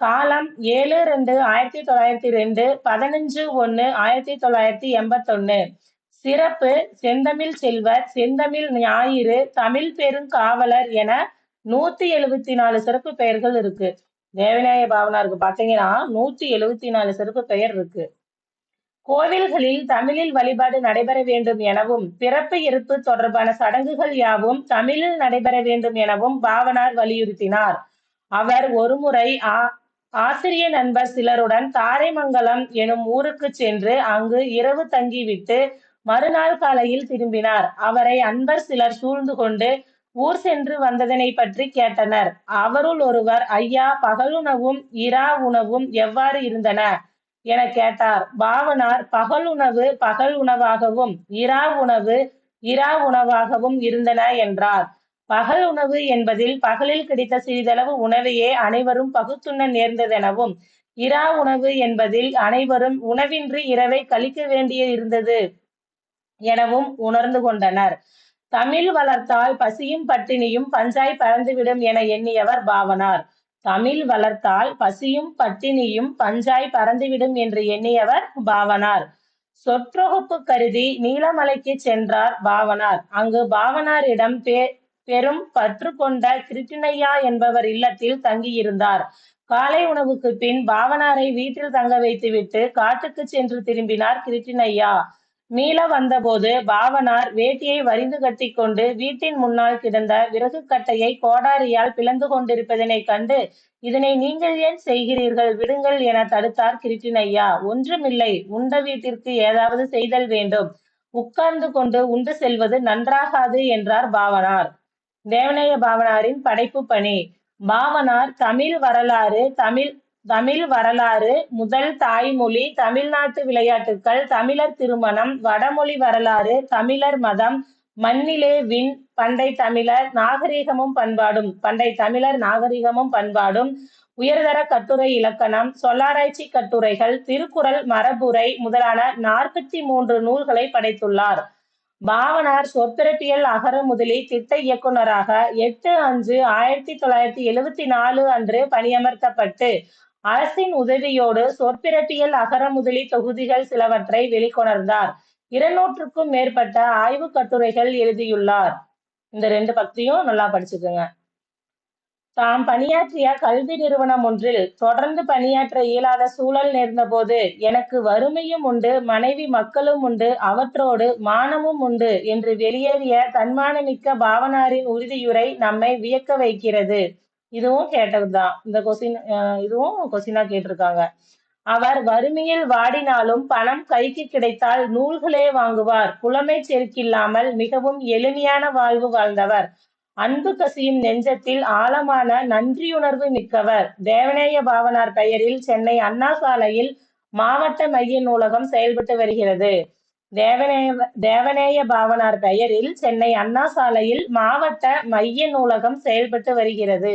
காலம் 7/2/1902, 15/1/1981. சிறப்பு செந்தமிழ் செல்வர், செந்தமிழ் ஞாயிறு, தமிழ் பெருங்காவலர் என 174 சிறப்பு பெயர்கள் இருக்கு. தேவநேய பாவனாருக்கு பாத்தீங்கன்னா 174 சிறப்பு பெயர் இருக்கு. கோவில்களில் தமிழில் வழிபாடு நடைபெற வேண்டும் எனவும், பிறப்பு இறப்பு தொடர்பான சடங்குகள் யாவும் தமிழில் நடைபெற வேண்டும் எனவும் பாவனார் வலியுறுத்தினார். அவர் ஒருமுறை ஆசிரிய நண்பர் சிலருடன் தாரைமங்கலம் எனும் ஊருக்கு சென்று அங்கு இரவு தங்கிவிட்டு மறுநாள் காலையில் திரும்பினார். அவரை அன்பர் சிலர் சூழ்ந்து கொண்டு ஊர் சென்று வந்ததனை பற்றி கேட்டனர். அவருள் ஒருவர், ஐயா, பகலுணவும் இரா உணவும் எவ்வாறு இருந்தன என கேட்டார். பாவனார், பகல் உணவு பகல் உணவாகவும் இரா உணவு இரா உணவாகவும் இருந்தன என்றார். பகல் உணவு என்பதில் பகலில் கிடைத்த சிறிதளவு உணவையே அனைவரும் பகுத்துண்ண நேர்ந்ததெனவும், இரா உணவு என்பதில் அனைவரும் உணவின்றி இரவை கழிக்க வேண்டியிருந்தது எனவும் உணர்ந்து கொண்டனர். தமிழ் வளர்த்தால் பசியும் பட்டினியும் பஞ்சாய் பறந்துவிடும் என எண்ணியவர் பாவாணர். தமிழ் வளர்த்தால் பசியும் பட்டினியும் பஞ்சாய் பறந்துவிடும் என்று எண்ணியவர் பாவாணர். சொற்றொகுப்பு கருதி நீலமலைக்கு சென்றார் பாவாணர். அங்கு பாவாணரிடம் பெரும் பற்று கொண்ட கிருட்டிணையா என்பவர் இல்லத்தில் தங்கியிருந்தார். காலை உணவுக்கு பின் பாவாணரை வீட்டில் தங்க வைத்துவிட்டு காட்டுக்கு சென்று திரும்பினார் கிருட்டிணையா. மீள வந்தபோது பாவாணர் வேட்டியை வரிந்து கட்டிக்கொண்டு வீட்டின் முன்னால் கிடந்த விறகு கட்டையை கோடாரியால் பிளந்து கொண்டிருப்பதனைக் கண்டு, இதனை நீங்கள் ஏன் செய்கிறீர்கள், விடுங்கள் என தடுத்தார் கிருட்டிணையா. ஒன்றுமில்லை, உண்ட வீட்டிற்கு ஏதாவது செய்தல் வேண்டும், உட்கார்ந்து கொண்டு உண்டு செல்வது நன்றாகாது என்றார் பாவாணர். தேவநேய பாவாணரின் படைப்பு பணி. பாவாணர் தமிழ் வரலாறு, முதல் தாய்மொழி, தமிழ்நாட்டு விளையாட்டுக்கள், தமிழர் திருமணம், வடமொழி வரலாறு, தமிழர் மதம், மண்ணிலே விண், பண்டை தமிழர் நாகரிகமும் பண்பாடும், உயர்தர கட்டுரை இலக்கணம், சொல்லாராய்ச்சி கட்டுரைகள், திருக்குறள், மரபுரை முதலான 43 நூல்களை படைத்துள்ளார். பாவாணர் சொற்பிறப்பியல் அகரமுதலி திட்ட இயக்குனராக 8/5/1974 அன்று பணியமர்த்தப்பட்டு, அரசின் உதவியோடு சொற்பிறப்பியல் அகரமுதலி தொகுதிகள் சிலவற்றை வெளிக்கொணர்ந்தார். 200க்கும் மேற்பட்ட ஆய்வுக் கட்டுரைகள் எழுதியுள்ளார். இந்த 2 பத்தியும் நல்லா படிச்சுக்கோங்க. தாம் பணியாற்றிய கல்வி நிறுவனம் ஒன்றில் தொடர்ந்து பணியாற்ற இயலாத சூழல் நேர்ந்தபோது, எனக்கு வறுமையும் உண்டு, மனைவி மக்களும் உண்டு, அவற்றோடு மானமும் உண்டு என்று வெளியேறிய தன்மானமிக்க பாவாணரின் உறுதியுரை நம்மை வியக்க வைக்கிறது. இதுவும் கேட்டதுதான். இதுவும் கொஸ்டினா கேட்டிருக்காங்க. அவர் வறுமையில் வாடினாலும் பணம் கைக்கு கிடைத்தால் நூல்களே வாங்குவார். புலமை செருக்கில்லாமல் மிகவும் எளிமையான வாழ்வு வாழ்ந்தவர். அன்பு கசியும் நெஞ்சத்தில் ஆழமான நன்றியுணர்வு மிக்கவர். தேவநேய பாவாணர் பெயரில் சென்னை அண்ணா சாலையில் மாவட்ட மைய நூலகம் செயல்பட்டு வருகிறது. தேவநேய பாவாணர் பெயரில் சென்னை அண்ணா சாலையில் மாவட்ட மைய நூலகம் செயல்பட்டு வருகிறது.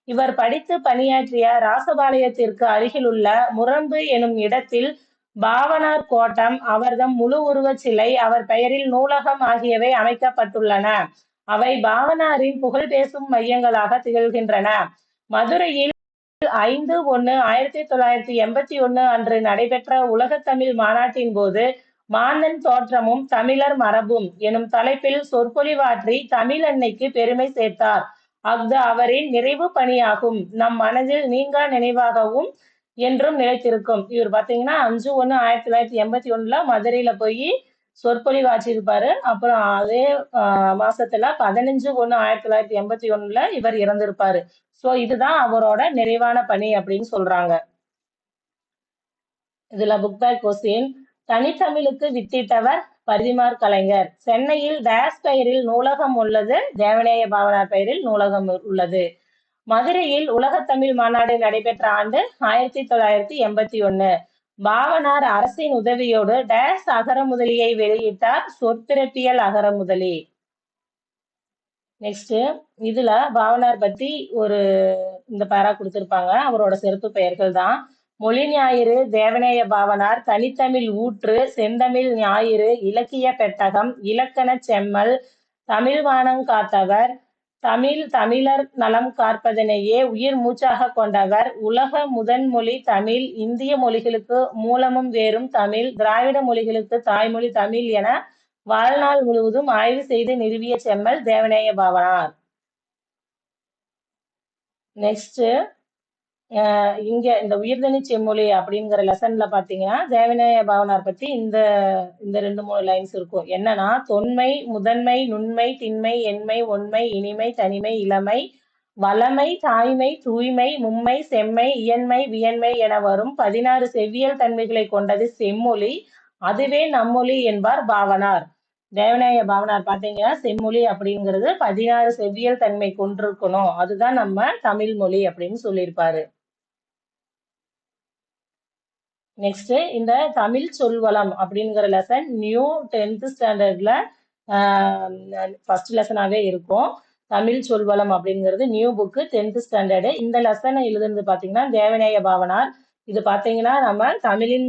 இவர் படித்து பணியாற்றிய ராசபாளையத்திற்கு அருகிலுள்ள முரம்பு எனும் இடத்தில் பாவாணர் கோட்டம், அவர்தம் முழு உருவச் சிலை, அவர் பெயரில் நூலகம் ஆகியவை அமைக்கப்பட்டுள்ளன. அவை பாவாணரின் புகழ் பேசும் மையங்களாக திகழ்கின்றன. மதுரையில் 5/1/1981 அன்று நடைபெற்ற உலகத் தமிழ் மாநாட்டின் போது மாந்தன் தோற்றமும் தமிழர் மரபும் எனும் தலைப்பில் சொற்பொழிவாற்றி தமிழ் அன்னைக்கு பெருமை சேர்த்தார். அஃது அவரின் நிறைவு பணியாகும். நம் மனதில் நீங்கா நினைவாகவும் என்றும் நிலைத்திருக்கும். இவர் பாத்தீங்கன்னா 5/1/1981 மதுரையில போய் சொற்பொழிவாற்றியிருப்பாரு. அப்புறம் அதே மாசத்துல 15/1/1981 இவர் இறந்திருப்பாரு. சோ இதுதான் அவரோட நிறைவான பணி அப்படின்னு சொல்றாங்க. இதுல book back question. தனித்தமிழுக்கு வித்திட்டவர் Parithimar Kalaignar. சென்னையில் டேஸ் பெயரில் நூலகம் உள்ளது. தேவநேய பாவாணர் பெயரில் நூலகம் உள்ளது. மதுரையில் உலகத்தமிழ் மாநாடு நடைபெற்ற ஆண்டு 1981. பாவாணர் அரசின் உதவியோடு டேஸ் அகரமுதலியை வெளியிட்டார். சொற்பிறப்பியல் அகரமுதலி. நெக்ஸ்ட் இதுல பாவாணர் பத்தி இந்த பேரா கொடுத்திருப்பாங்க. அவரோட சிறப்பு பெயர்கள் தான். மொழி ஞாயிறு தேவநேய பாவாணர், தனித்தமிழ் ஊற்று, செந்தமிழ் ஞாயிறு, இலக்கிய பெட்டகம், இலக்கணச் செம்மல், தமிழ் வானங் காத்தவர், தமிழர் நலம் காற்பதனையே உயிர் மூச்சாக கொண்டவர், உலக முதன்மொழி தமிழ், இந்திய மொழிகளுக்கு மூலமும் வேரும் தமிழ், திராவிட மொழிகளுக்கு தாய்மொழி தமிழ் என வாழ்நாள் முழுவதும் ஆய்வு செய்து நிறுவிய செம்மல் தேவநேய பாவாணர். நெக்ஸ்ட் இங்க இந்த உயிர்தனி செம்மொழி அப்படிங்கிற லெசன்ல பாத்தீங்கன்னா தேவநேய பாவாணர் பத்தி இந்த 2-3 லைன்ஸ் இருக்கும். என்னன்னா, தொன்மை, முதன்மை, நுண்மை, திண்மை, எண்மை, ஒண்மை, இனிமை, தனிமை, இளமை, வளமை, தாய்மை, தூய்மை, மும்மை, செம்மை, இயன்மை, வியன்மை என வரும் 16 செவ்வியல் தன்மைகளை கொண்டது செம்மொழி. அதுவே நம்மொழி என்பார் பாவாணர். தேவநேய பாவாணர் பாத்தீங்கன்னா செம்மொழி அப்படிங்கிறது 16 செவ்வியல் தன்மை கொண்டிருக்கணும், அதுதான் நம்ம தமிழ் மொழி அப்படின்னு சொல்லியிருப்பாரு. நெக்ஸ்ட் இந்த தமிழ் சொல்வளம் அப்படிங்கிற லெசன் நியூ 10th ஸ்டாண்டர்ட்ல ஃபர்ஸ்ட் லெசனாவே இருக்கும். தமிழ் சொல்வளம் அப்படிங்கிறது நியூ புக்கு 10th ஸ்டாண்டர்டு. இந்த லெசனை எழுதுனது பாத்தீங்கன்னா தேவநேய பாவாணர். இது பாத்தீங்கன்னா நம்ம தமிழின்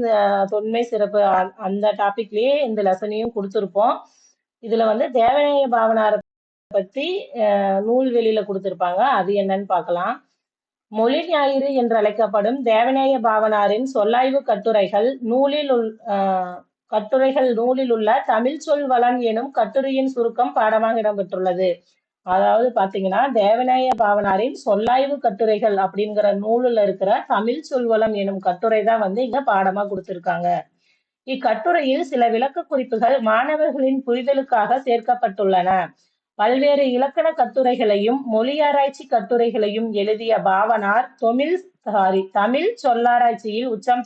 தொன்மை சிறப்பு அந்த டாபிக்லயே இந்த லெசனையும் கொடுத்திருப்போம். இதுல வந்து தேவநேய பாவனாரை பத்தி நூல்வெளியில கொடுத்திருப்பாங்க. அது என்னன்னு பார்க்கலாம். மொழி ஞாயிறு என்றழைக்கப்படும் தேவநேய பாவனாரின் சொல்லாய்வு கட்டுரைகள் நூலில் உள்ள தமிழ் சொல் வளம் எனும் கட்டுரையின் சுருக்கம் பாடமாக இடம்பெற்றுள்ளது. அதாவது பாத்தீங்கன்னா தேவநேய பாவனாரின் சொல்லாய்வு கட்டுரைகள் அப்படிங்கிற நூலுல இருக்கிற தமிழ் சொல்வளம் எனும் கட்டுரை தான் வந்து இங்க பாடமா கொடுத்திருக்காங்க. இக்கட்டுரையில் சில விளக்க குறிப்புகள் மாணவர்களின் புரிதலுக்காக சேர்க்கப்பட்டுள்ளன. பல்வேறு இலக்கண கட்டுரைகளையும் மொழியாராய்ச்சி கட்டுரைகளையும் எழுதிய பாவனார் தமிழ் சொல்லாராய்ச்சியில் உச்சம்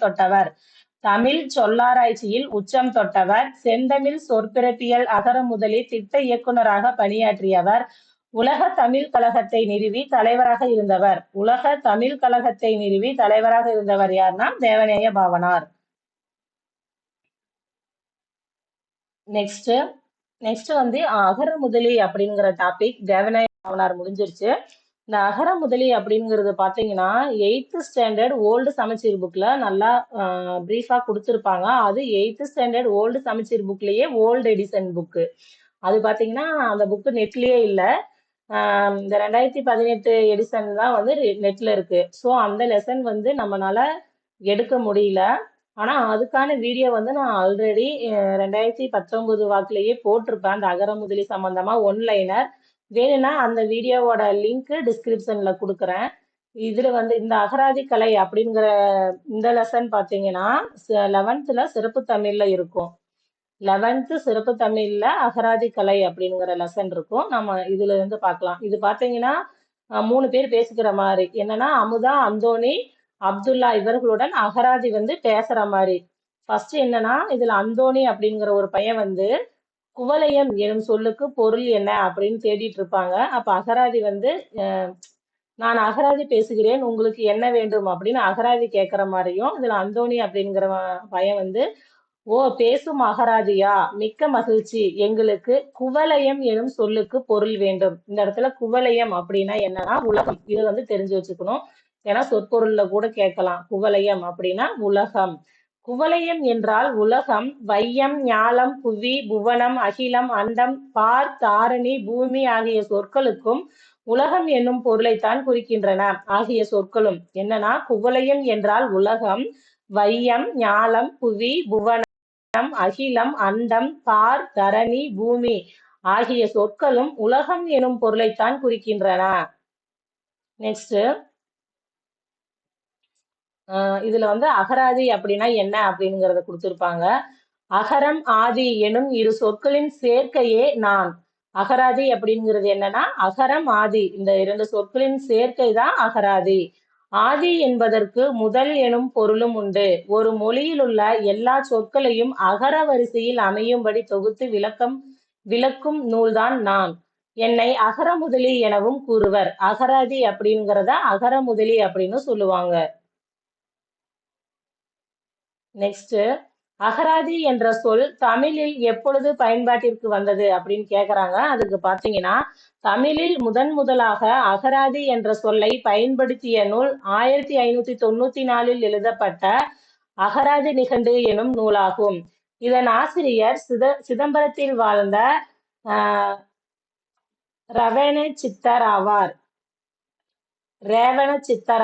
தொட்டவர். செந்தமிழ் சொற்பிறப்பியல் அகர முதலி திட்ட இயக்குனராக பணியாற்றியவர். உலக தமிழ் கழகத்தை நிறுவி தலைவராக இருந்தவர் யார்னா தேவநேய பாவனார். நெக்ஸ்ட் வந்து அகர முதலி அப்படிங்கிற டாபிக் தேவநேய பாவனார் முடிஞ்சிருச்சு. இந்த அகர முதலி அப்படிங்கிறது பாத்தீங்கன்னா 8th ஸ்டாண்டர்ட் ஓல்டு சமச்சீர் புக்ல நல்லா பிரீஃபா கொடுத்துருப்பாங்க. அது 8th ஸ்டாண்டர்ட் ஓல்டு சமச்சீர் புக்லயே ஓல்டு எடிஷன் புக்கு. அது பாத்தீங்கன்னா அந்த புக்கு நெட்லயே இல்ல. இந்த 2018 எடிஷன் தான் வந்து நெட்ல இருக்கு. ஸோ அந்த லெசன் வந்து நம்மளால எடுக்க முடியல. ஆனா அதுக்கான வீடியோ வந்து நான் ஆல்ரெடி 2019 வாக்குலயே போட்டிருப்பேன். அந்த அகர முதலி சம்பந்தமா ஒன்லைனர் வேணும்னா அந்த வீடியோவோட லிங்க் டிஸ்கிரிப்ஷன்ல கொடுக்குறேன். இதுல வந்து இந்த அகராதி கலை அப்படிங்கிற இந்த லெசன் பாத்தீங்கன்னா 11th சிறப்பு தமிழ்ல இருக்கும். 11th சிறப்பு தமிழ்ல அகராதி கலை அப்படிங்கிற லெசன் இருக்கும். நம்ம இதுல இருந்து பார்க்கலாம். இது பாத்தீங்கன்னா 3 பேர் பேசிக்கிற மாதிரி. என்னன்னா அமுதா, அந்தோணி, அப்துல்லா இவர்களுடன் அகராதி வந்து பேசுற மாதிரி. ஃபர்ஸ்ட் என்னன்னா இதுல அந்தோணி அப்படிங்கிற ஒரு பையன் வந்து குவலயம் எனும் சொல்லுக்கு பொருள் என்ன அப்படின்னு தேடிட்டு இருப்பாங்க. அப்ப அகராதி வந்து நான் அகராதி பேசுகிறேன், உங்களுக்கு என்ன வேண்டும் அப்படின்னு அகராதி கேட்கிற மாதிரியும், இதுல அந்தோணி அப்படிங்கிற பையன் வந்து ஓ பேசும் அகராதியா, மிக்க மகிழ்ச்சி, எங்களுக்கு குவலயம் எனும் சொல்லுக்கு பொருள் வேண்டும். இந்த இடத்துல குவலயம் அப்படின்னா என்னன்னா உலகம். இது வந்து தெரிஞ்சு வச்சுக்கணும். ஏன்னா சொற்பொருள்ல கூட கேட்கலாம். குவலயம் அப்படின்னா உலகம். குவலயம் என்றால் உலகம், வையம், ஞாலம், புவி, புவனம், அகிலம், அண்டம், பார், தாரணி, பூமி ஆகிய சொற்களுக்கும் உலகம் என்னும் பொருளைத்தான் குறிக்கின்றன. ஆகிய சொற்களும் என்னன்னா குவலயம் என்றால் உலகம், வையம், ஞாலம், புவி, புவனம், அகிலம், அண்டம், பார், தரணி, பூமி ஆகிய சொற்களும் உலகம் எனும் பொருளைத்தான் குறிக்கின்றன. நெக்ஸ்ட் இதுல வந்து அகராதி அப்படின்னா என்ன அப்படிங்கறத கொடுத்திருப்பாங்க. அகரம் ஆதி எனும் இரு சொற்களின் சேர்க்கையே நான். அகராதி அப்படிங்கிறது என்னன்னா அகரம் ஆதி இந்த 2 சொற்களின் சேர்க்கை தான் அகராதி. ஆதி என்பதற்கு முதல் எனும் பொருளும் உண்டு. ஒரு மொழியில் உள்ள எல்லா சொற்களையும் அகர வரிசையில் அமையும்படி தொகுத்து விளக்கும் நூல்தான் நான். என்னை அகரமுதலி எனவும் கூறுவர். அகராதி அப்படிங்கிறத அகரமுதலி அப்படின்னு சொல்லுவாங்க. நெக்ஸ்ட் அகராதி என்ற சொல் தமிழில் எப்பொழுது பயன்பாட்டிற்கு வந்தது அப்படின்னு கேக்குறாங்க. அதுக்கு பாத்தீங்கன்னா தமிழில் முதலாக அகராதி என்ற சொல்லை பயன்படுத்திய நூல் 1594 எழுதப்பட்ட அகராதி நிகண்டு எனும் நூலாகும். இதன் ஆசிரியர் சிதம்பரத்தில் வாழ்ந்த ரவேண சித்தர்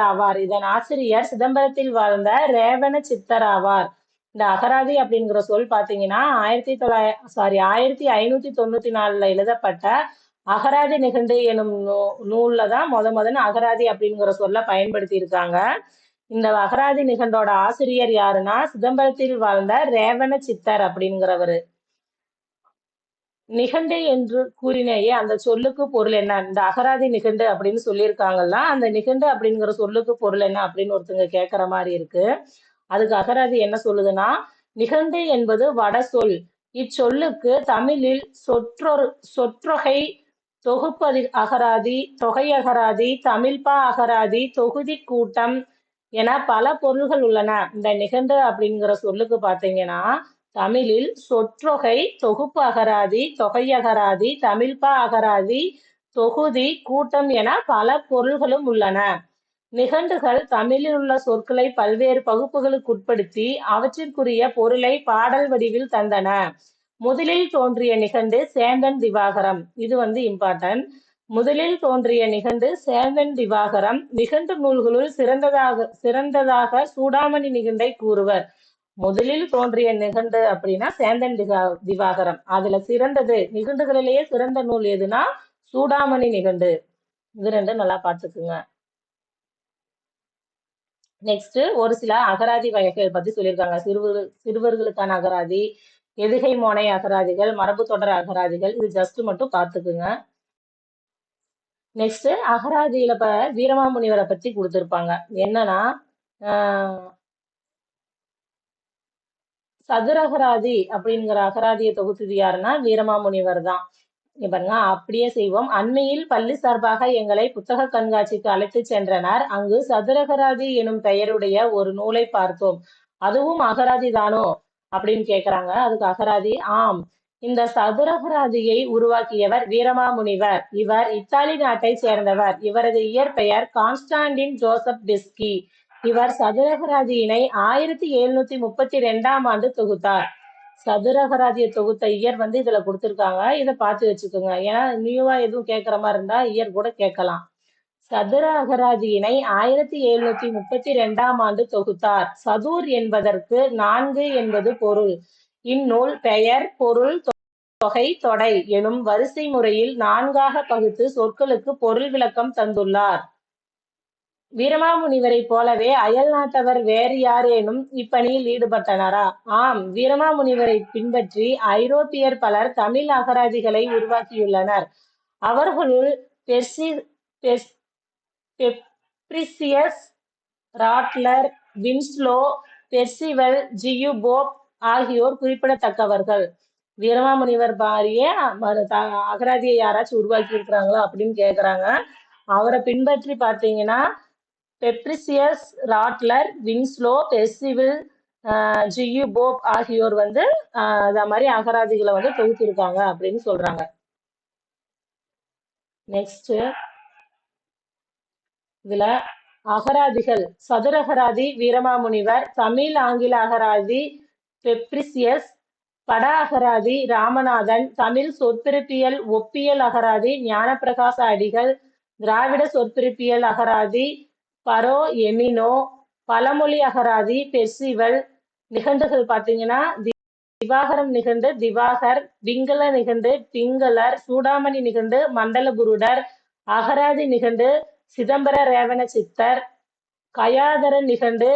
ஆவார். இதன் ஆசிரியர் சிதம்பரத்தில் வாழ்ந்த ரேவண சித்தர் ஆவார். இந்த அகராதி அப்படிங்கிற சொல் பாத்தீங்கன்னா 1594 எழுதப்பட்ட அகராதி நிகண்டு எனும் நூல்ல தான் முதல்ல அகராதி அப்படிங்கிற சொல்ல பயன்படுத்தி இருக்காங்க. இந்த அகராதி நிகண்டோட ஆசிரியர் யாருன்னா சிதம்பரத்தில் வாழ்ந்த ரேவண சித்தர் அப்படிங்கிறவரு. நிகண்டு என்று கூறினேயே அந்த சொல்லுக்கு பொருள் என்ன? இந்த அகராதி நிகண்டு அப்படின்னு சொல்லியிருக்காங்கல்ல, அந்த நிகண்டு அப்படிங்கிற சொல்லுக்கு பொருள் என்ன அப்படின்னு ஒருத்தங்க கேட்கிற மாதிரி இருக்கு. அதுக்கு அகராதி என்ன சொல்லுதுன்னா நிகண்டு என்பது வட சொல். இச்சொல்லுக்கு தமிழில் சொற்றொகை, தொகுப்பதி அகராதி, தொகை அகராதி, தமிழ்பா அகராதி, தொகுதி கூட்டம் என பல பொருள்கள் உள்ளன. இந்த நிகண்டு அப்படிங்கிற சொல்லுக்கு பாத்தீங்கன்னா தமிழில் சொற்றொகை, தொகுப்பு அகராதி, தொகையகராதி, தமிழ்பா அகராதி, தொகுதி, கூட்டம் என பல பொருள்களும் உள்ளன. நிகண்டுகள் தமிழில் உள்ள சொற்களை பல்வேறு பகுப்புகளுக்குட்படுத்தி அவற்றிற்குரிய பொருளை பாடல் வடிவில் தந்தன. முதலில் தோன்றிய நிகண்டு சேந்தன் திவாகரம். இது இம்பார்ட்டன்ட். முதலில் தோன்றிய நிகண்டு சேந்தன் திவாகரம். நிகண்டு நூல்களுள் சிறந்ததாக சூடாமணி நிகண்டை கூறுவர். முதலில் தோன்றிய நிகண்டு அப்படின்னா சேந்தன் திவாகரம். அதுல சிறந்தது நிகண்டுகளிலேயே சிறந்த நூல் எதுனா சூடாமணி நிகண்டு. இது ரெண்டும் நல்லா பார்த்துக்குங்க. நெக்ஸ்ட் ஒரு சில அகராதி வகைகள் பத்தி சொல்லியிருக்காங்க. சிறுவர்களுக்கான அகராதி, எதுகை மோனை அகராதிகள், மரபு தொடர் அகராதிகள். இது ஜஸ்ட் மட்டும் பார்த்துக்குங்க. நெக்ஸ்ட் அகராதியில வீரமாமுனிவரை பத்தி கொடுத்திருப்பாங்க. என்னன்னா சதுரகராதி அப்படிங்கிற அகராதியை தொகுத்தது யாருன்னா வீரமாமுனிவர் தான். பாருங்க, அப்படியே செய்வோம். அண்மையில் பள்ளி சார்பாக எங்களை புத்தக கண்காட்சிக்கு அழைத்து சென்றனர். அங்கு சதுரகராதி எனும் பெயருடைய ஒரு நூலை பார்த்தோம். அதுவும் அகராதி தானோ அப்படின்னு கேக்குறாங்க. அதுக்கு அகராதி ஆம். இந்த சதுரகராதியை உருவாக்கியவர் வீரமாமுனிவர். இவர் இத்தாலி நாட்டை சேர்ந்தவர். இவரது இயற்பெயர் கான்ஸ்டாண்டின் ஜோசப் பெஸ்கி. இவர் சதுரகராதியினை 1732 ஆண்டு தொகுத்தார். சதுரகராதியை தொகுத்த இயர் இதுல கொடுத்திருக்காங்க. இதை பார்த்து வச்சுக்கோங்க. ஏன்னா நியூவா எதுவும் கேட்கிற மாதிரி இருந்தா இயர் கூட கேட்கலாம். சதுர அகராதியினை 1732 ஆண்டு தொகுத்தார். சதுர் என்பதற்கு 4 என்பது பொருள். இந்நூல் பெயர், பொருள், தொகை, தொடை எனும் வரிசை முறையில் 4ஆக பகுத்து சொற்களுக்கு பொருள் விளக்கம் தந்துள்ளார். வீரமாமுனிவரை போலவே அயல் நாட்டவர் வேறு யாரேனும் இப்பணியில் ஈடுபட்டனரா? ஆம், வீரமாமுனிவரை பின்பற்றி ஐரோப்பியர் பலர் தமிழ் அகராதிகளை உருவாக்கியுள்ளனர். அவர்களுள் பெப்ரிசியஸ், ராட்லர், வின்ஸ்லோ, பெர்சிவல், ஜியுபோப் ஆகியோர் குறிப்பிடத்தக்கவர்கள். வீரமாமுனிவர் பாரிய அகராதியை யாராச்சும் உருவாக்கி இருக்கிறாங்களா அப்படின்னு கேக்குறாங்க. அவரை பின்பற்றி பார்த்தீங்கன்னா பெப்ரிசியஸ், ராட்லர், வின்ஸ்லோ, பெர்சிவில், ஜியுபோப் ஆகியோர் இந்த மாதிரி அகராதிகளை தொகுத்திருக்காங்க அப்படின்னு சொல்றாங்க. நெக்ஸ்ட் இதுல அகராதிகள். சதுரகராதி வீரமாமுனிவர், தமிழ் ஆங்கில அகராதி பெப்ரிசியஸ், பட அகராதி ராமநாதன், தமிழ் சொற்பிறப்பியல் ஒப்பியல் அகராதி ஞானப்பிரகாச அடிகள், திராவிட சொற்பிறப்பியல் அகராதி பரோ எமினோ, பழமொழி அகராதி பெர்சிவல். நிகண்டுகள் பார்த்தீங்கன்னா திவாகரம் நிகண்டு திவாகர், பிங்கள நிகண்டு பிங்களர், சூடாமணி நிகண்டு மண்டலபுருடர், அகராதி நிகண்டு சிதம்பர ரேவண சித்தர், கயாதர நிகண்டு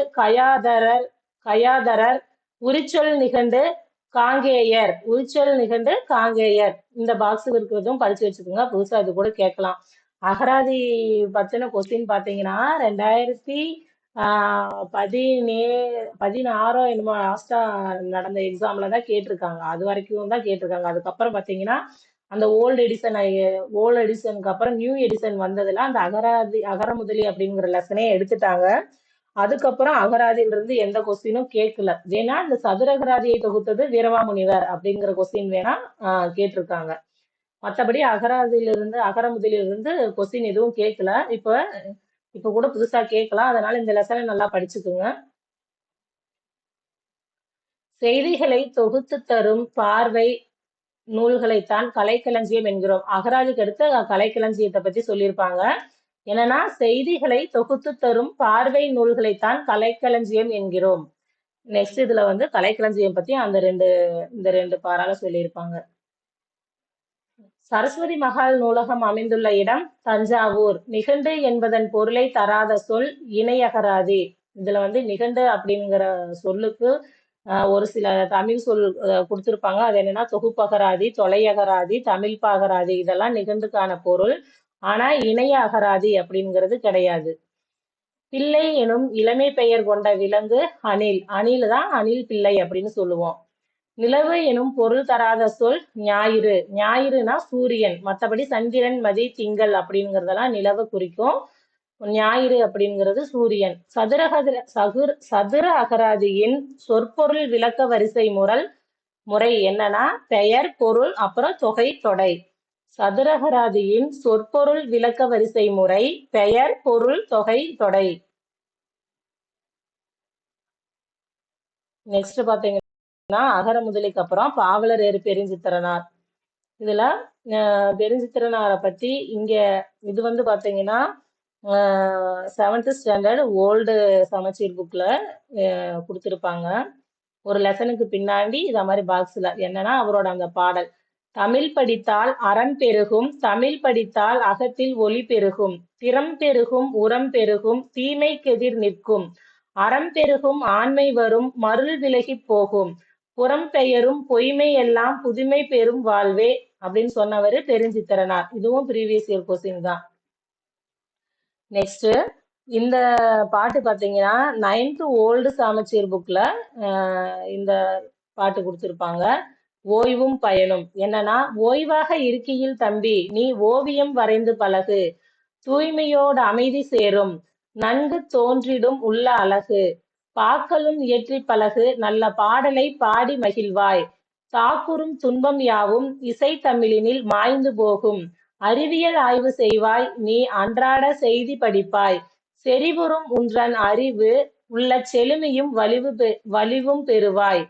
கயாதரர், உரிச்சொல் நிகண்டு காங்கேயர். உரிச்சொல் நிகண்டு காங்கேயர். இந்த பாக்ஸ் இருக்கிறதும் படிச்சு வச்சுக்கோங்க. புதுசா இது கூட கேட்கலாம். அகராதி பத்தின கொஸ்டின் பாத்தீங்கன்னா 2016 என்னமோ லாஸ்டா நடந்த எக்ஸாம்ல தான் கேட்டிருக்காங்க. அது வரைக்கும் தான் கேட்டிருக்காங்க. அதுக்கப்புறம் பாத்தீங்கன்னா அந்த ஓல்டு எடிசனுக்கு அப்புறம் நியூ எடிசன் வந்ததுல அந்த அகரமுதலி அப்படிங்கிற லெசனே எடுத்துட்டாங்க. அதுக்கப்புறம் அகராதியில இருந்து எந்த கொஸ்டினும் கேட்கல. ஏன்னா இந்த சதுரகராதியை தொகுத்தது வீரமாமுனிவர் அப்படிங்கிற கொஸ்டின் வேணா கேட்டிருக்காங்க. மற்றபடி அகரமுதலிலிருந்து கொஸ்டின் எதுவும் கேட்கல. இப்ப கூட புதுசா கேட்கலாம். அதனால இந்த லெசனை நல்லா படிச்சுக்குங்க. செய்திகளை தொகுத்து தரும் பார்வை நூல்களைத்தான் கலைக்களஞ்சியம் என்கிறோம். அகராதிக்கு அடுத்து கலைக்களஞ்சியத்தை பத்தி சொல்லியிருப்பாங்க. என்னன்னா செய்திகளை தொகுத்து தரும் பார்வை நூல்களைத்தான் கலைக்களஞ்சியம் என்கிறோம். நெக்ஸ்ட் இதுல கலைக்களஞ்சியம் பத்தி இந்த ரெண்டு பாரால சொல்லியிருப்பாங்க. சரஸ்வதி மகால் நூலகம் அமைந்துள்ள இடம் தஞ்சாவூர். நிகண்டு என்பதன் பொருளை தராத சொல் இணையகராதி. இதுல நிகண்டு அப்படிங்கிற சொல்லுக்கு ஒரு சில தமிழ் சொல் கொடுத்திருப்பாங்க. அது என்னன்னா தொகுப்பகராதி, தொலையகராதி, தமிழ் பாகராதி. இதெல்லாம் நிகண்டுக்கான பொருள். ஆனா இணைய அகராதி அப்படிங்கிறது கிடையாது. பிள்ளை எனும் இளமை பெயர் கொண்ட விலங்கு அணில். அணில் தான் அணில் பிள்ளை அப்படின்னு சொல்லுவோம். நிலவு எனும் பொருள் தராத சொல் ஞாயிறு. ஞாயிறுனா சூரியன். மற்றபடி சந்திரன், மதி, திங்கள் அப்படிங்கிறதெல்லாம் நிலவு குறிக்கும். ஞாயிறு அப்படிங்கிறது சூரியன். சதுர அகராதியின் சொற்பொருள் விளக்க வரிசை முறை என்னன்னா பெயர், பொருள், அப்புறம் தொகை, தொடை. சதுரகராதியின் சொற்பொருள் விளக்க வரிசை முறை பெயர் பொருள் தொகை தொடை. நெக்ஸ்ட் பாத்தீங்கன்னா அகர முதலிக்கு அப்புறம் பாவலர் ஏறு பெருஞ்சித்திரனார். இதுல பெருஞ்சித்திரனாரை பத்தி இங்க இது வந்து பாத்தீங்கன்னா 7th ஸ்டாண்டர்ட் ஓல்டு சமச்சீர் புக்ல கொடுத்துருப்பாங்க. ஒரு லெசனுக்கு பின்னாடி இத மாதிரி பாக்ஸ்ல என்னன்னா அவரோட அந்த பாடல். தமிழ் படித்தால் அறம் பெருகும், தமிழ் படித்தால் அகத்தில் ஒளி பெருகும், திறம் பெருகும், உரம் பெருகும், தீமைக்கெதிர் நிற்கும், அறம் பெருகும், ஆண்மை வரும், மருள் விலகிப் போகும், புறம் பெயரும் பொய்மை எல்லாம் புதுமை பெறும் வாழ்வே அப்படின்னு சொன்னவர் பெருஞ்சித்திரனார். இதுவும் ப்ரீவியஸ் இயர் கொஸ்டின் தான். நெக்ஸ்ட் இந்த பாட்டு பாத்தீங்கன்னா 9th ஓல்டு சமச்சீர் புக்ல இந்த பாட்டு கொடுத்திருப்பாங்க. ஓய்வும் பயனும் என்னன்னா, ஓய்வாக இருக்கையில் தம்பி நீ ஓவியம் வரைந்து பழகு, தூய்மையோடு அமைதி சேரும், நன்கு தோன்றிடும் உள்ள அழகு, பாக்களும் இயற்றி பழகு, நல்ல பாடலை பாடி மகிழ்வாய், தாக்குறும் துன்பம் யாவும் இசை தமிழினில் மாய்ந்து போகும், அறிவியல் ஆய்வு செய்வாய், நீ அன்றாட செய்தி படிப்பாய், செறிவுறும் உன்றன் அறிவு உள்ள செழுமையும் வலிவும் பெறுவாய்,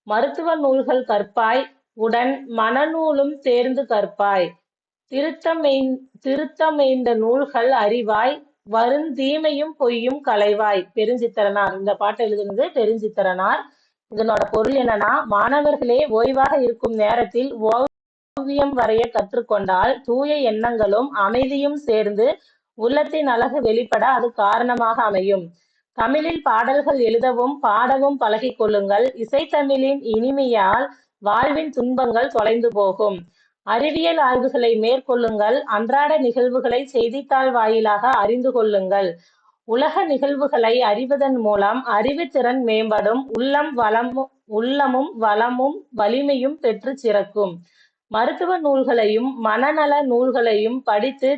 மருத்துவ நூல்கள் கற்பாய், உடன் மனநூலும் தேர்ந்து கற்பாய், திருத்தமைந்த நூல்கள் அறிவாய், வருந்தீமையும் பொய்யும் களைவாய். பெருஞ்சித்திரனார். இந்த பாட்டை எழுதுனது பெருஞ்சித்திரனார். இதனோட பொருள் என்னன்னா, மாணவர்களே ஓய்வாக இருக்கும் நேரத்தில் ஓவியம் வரைய கற்றுக்கொண்டால் தூய எண்ணங்களும் அமைதியும் சேர்ந்து உள்ளத்தின் அழகு வெளிப்பட அது காரணமாக அமையும். தமிழில் பாடல்கள் எழுதவும் பாடவும் பழகிக் கொள்ளுங்கள். இசைத்தமிழின் இனிமையால் வாழ்வின் துன்பங்கள் தொலைந்து போகும். அறிவியல் ஆய்வுகளை மேற்கொள்ளுங்கள். அன்றாட நிகழ்வுகளை செய்தித்தாள் வாயிலாக அறிந்து கொள்ளுங்கள். உலக நிகழ்வுகளை அறிவதன் மூலம் அறிவுத்திறன் மேம்படும். உள்ளமும் வளமும் வலிமையும் பெற்று சிறக்கும். மருத்துவ நூல்களையும் மனநல நூல்களையும் படித்து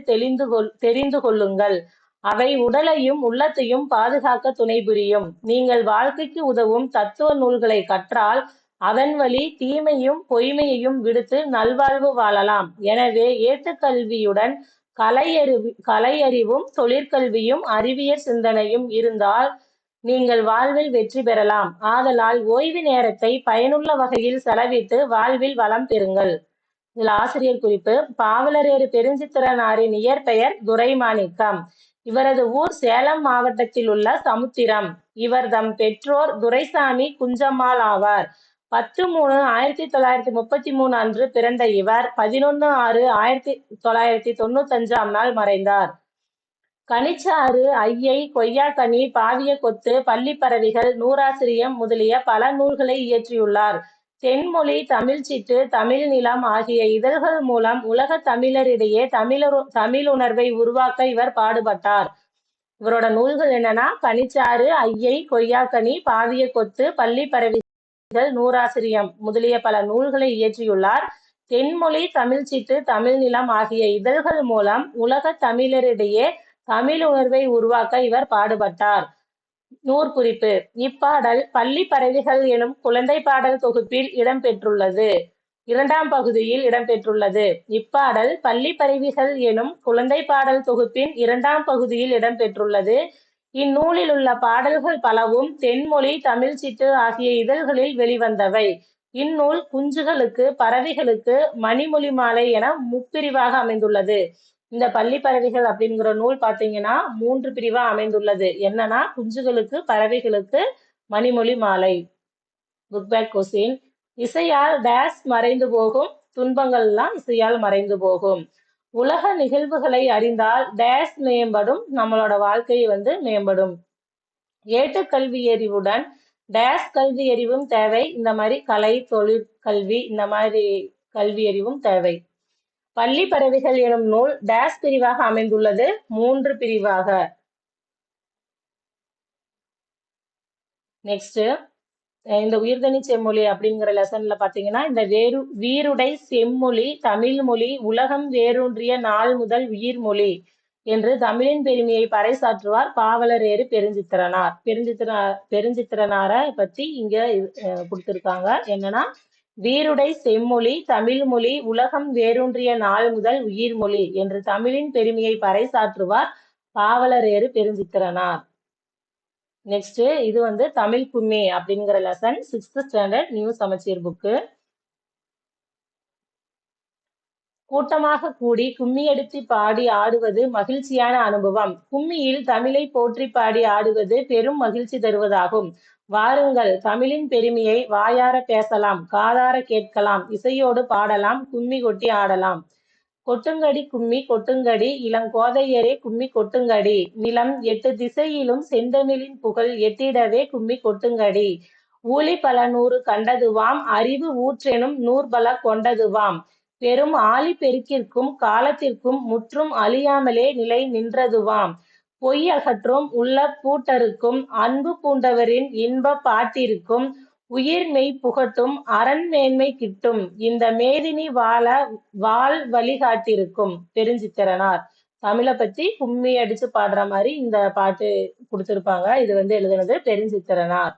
தெரிந்து கொள்ளுங்கள். அவை உடலையும் உள்ளத்தையும் பாதுகாக்க துணை புரியும். நீங்கள் வாழ்க்கைக்கு உதவும் தத்துவ நூல்களை கற்றால் அதன் வழி தீமையும் பொய்மையையும் விடுத்து நல்வாழ்வு வாழலாம். எனவே ஏட்டுக்கல்வியுடன் கலையறிவும் தொழிற்கல்வியும் அறிவியல் சிந்தனையும் இருந்தால் நீங்கள் வாழ்வில் வெற்றி பெறலாம். ஆதலால் ஓய்வு நேரத்தை பயனுள்ள வகையில் செலவிட்டு வாழ்வில் வளம் பெறுங்கள். இதில் ஆசிரியர் குறிப்பு. பாவலரேறு பெருஞ்சித்திரனாரின் இயற்பெயர் துரைமாணிக்கம். இவரது ஊர் சேலம் மாவட்டத்தில் உள்ள சமுத்திரம். இவர் தம் பெற்றோர் துரைசாமி குஞ்சம்மாள் ஆவார். 10/3/1933 அன்று பிறந்த இவர் 11/6/1995 நாள் மறைந்தார். கனிச்சாறு, ஐயை, கொய்யாக்கனி, பாவிய கொத்து, பள்ளிப்பறவைகள், நூறாசிரியம் முதலிய பல நூல்களை இயற்றியுள்ளார். தென்மொழி, தமிழ்ச்சிட்டு, தமிழ் நிலம் ஆகிய இதழ்கள் மூலம் உலக தமிழரிடையே தமிழுணர்வை உருவாக்க இவர் பாடுபட்டார். இவரோட நூல்கள் என்னன்னா கனிச்சாறு, ஐயை, கொய்யாக்கனி, பாவிய கொத்து, பள்ளிப்பறவைகள், நூறாசிரியம் முதலிய பல நூல்களை இயற்றியுள்ளார். தென்மொழி, தமிழ்ச்சிட்டு, தமிழ் நிலம் ஆகிய இதழ்கள் மூலம் உலக தமிழரிடையே தமிழ் உணர்வை உருவாக்க இவர் பாடுபட்டார். நூற்குறிப்பு. இப்பாடல் பள்ளி பறவைகள் எனும் குழந்தை பாடல் தொகுப்பில் இடம்பெற்றுள்ளது. 2ஆம் பகுதியில் இடம்பெற்றுள்ளது. இப்பாடல் பள்ளி பறவைகள் எனும் குழந்தை பாடல் தொகுப்பின் 2ஆம் பகுதியில் இடம்பெற்றுள்ளது. இந்நூலில் உள்ள பாடல்கள் பலவும் தென்மொழி, தமிழ்ச்சிட்டு ஆகிய இதழ்களில் வெளிவந்தவை. இந்நூல் குஞ்சுகளுக்கு, பறவைகளுக்கு, மணிமொழி மாலை என முப்பிரிவாக அமைந்துள்ளது. இந்த பள்ளி பறவைகள் அப்படிங்கிற நூல் பார்த்தீங்கன்னா 3 பிரிவா அமைந்துள்ளது. என்னன்னா குஞ்சுகளுக்கு, பறவைகளுக்கு, மணிமொழி மாலை. Book back question. இசையால் டேஸ் மறைந்து போகும், துன்பங்கள் எல்லாம் இசையால் மறைந்து போகும். உலக நிகழ்வுகளை அறிந்தால் டேஸ் மேம்படும், நம்மளோட வாழ்க்கையை மேம்படும். ஏட்டுக்கல்வி அறிவுடன் டேஸ் கல்வி அறிவும் தேவை. இந்த மாதிரி கலை, தொழிற்கல்வி இந்த மாதிரி கல்வி அறிவும் தேவை. பள்ளி பறவைகள் எனும் நூல் டேஸ் பிரிவாக அமைந்துள்ளது. 3 பிரிவாக. நெக்ஸ்ட் இந்த உயிர்தனி செம்மொழி அப்படிங்கிற லெசன்ல பாத்தீங்கன்னா இந்த வீருடை செம்மொழி தமிழ் மொழி உலகம் வேரூன்றிய நாள் முதல் உயிர்மொழி என்று தமிழின் பெருமையை பறைசாற்றுவார் பாவலரேறு பெருஞ்சித்திரனார். பெருஞ்சித்திரனாரை பத்தி இங்க கொடுத்திருக்காங்க. என்னன்னா வீருடை செம்மொழி தமிழ்மொழி உலகம் வேரூன்றிய நாள் முதல் உயிர்மொழி என்று தமிழின் பெருமையை பறைசாற்றுவார் பாவலரேறு பெருஞ்சித்திரனார். நெக்ஸ்ட் இது வந்து தமிழ் கும்மி அப்படிங்கிற லெசன் 6th ஸ்டாண்டர்ட் நியூ சமச்சீர் புக்கு. கூட்டமாக கூடி கும்மியடித்து பாடி ஆடுவது மகிழ்ச்சியான அனுபவம். கும்மியில் தமிழை போற்றி பாடி ஆடுவது பெரும் மகிழ்ச்சி தருவதாகும். வாருங்கள், தமிழின் பெருமையை வாயார பேசலாம், காதார கேட்கலாம், இசையோடு பாடலாம், கும்மி கொட்டி ஆடலாம். கொட்டுங்கடி கும்மி கொட்டுங்கடி இளங்கோதையரே கும்மி கொட்டுங்கடி, நிலம் 8 திசையிலும் செந்தமிழின் புகழ் எட்டிடவே கும்மி கொட்டுங்கடி. ஊழி பல நூறு கண்டதுவாம், அறிவு ஊற்றெனும் நூற்பல கொண்டதுவாம், பெரும் ஆழி பெருக்கிற்கும் காலத்திற்கும் முற்றும் அழியாமலே நிலை நின்றதுவாம், பொய் அகற்றும் உள்ள பூட்டருக்கும் அன்பு பூண்டவரின் இன்ப பாட்டிற்கும் உயிர் மெய் புகட்டும் அரண் மேன்மை கிட்டும், இந்த மேதினி வாழ வாழ் வழிகாட்டிருக்கும் பெருஞ்சித்திரனார். தமிழை பத்தி கும்மி அடிச்சு பாடுற மாதிரி இந்த பாட்டு கொடுத்திருப்பாங்க. இது வந்து எழுதுனது பெருஞ்சித்திரனார்.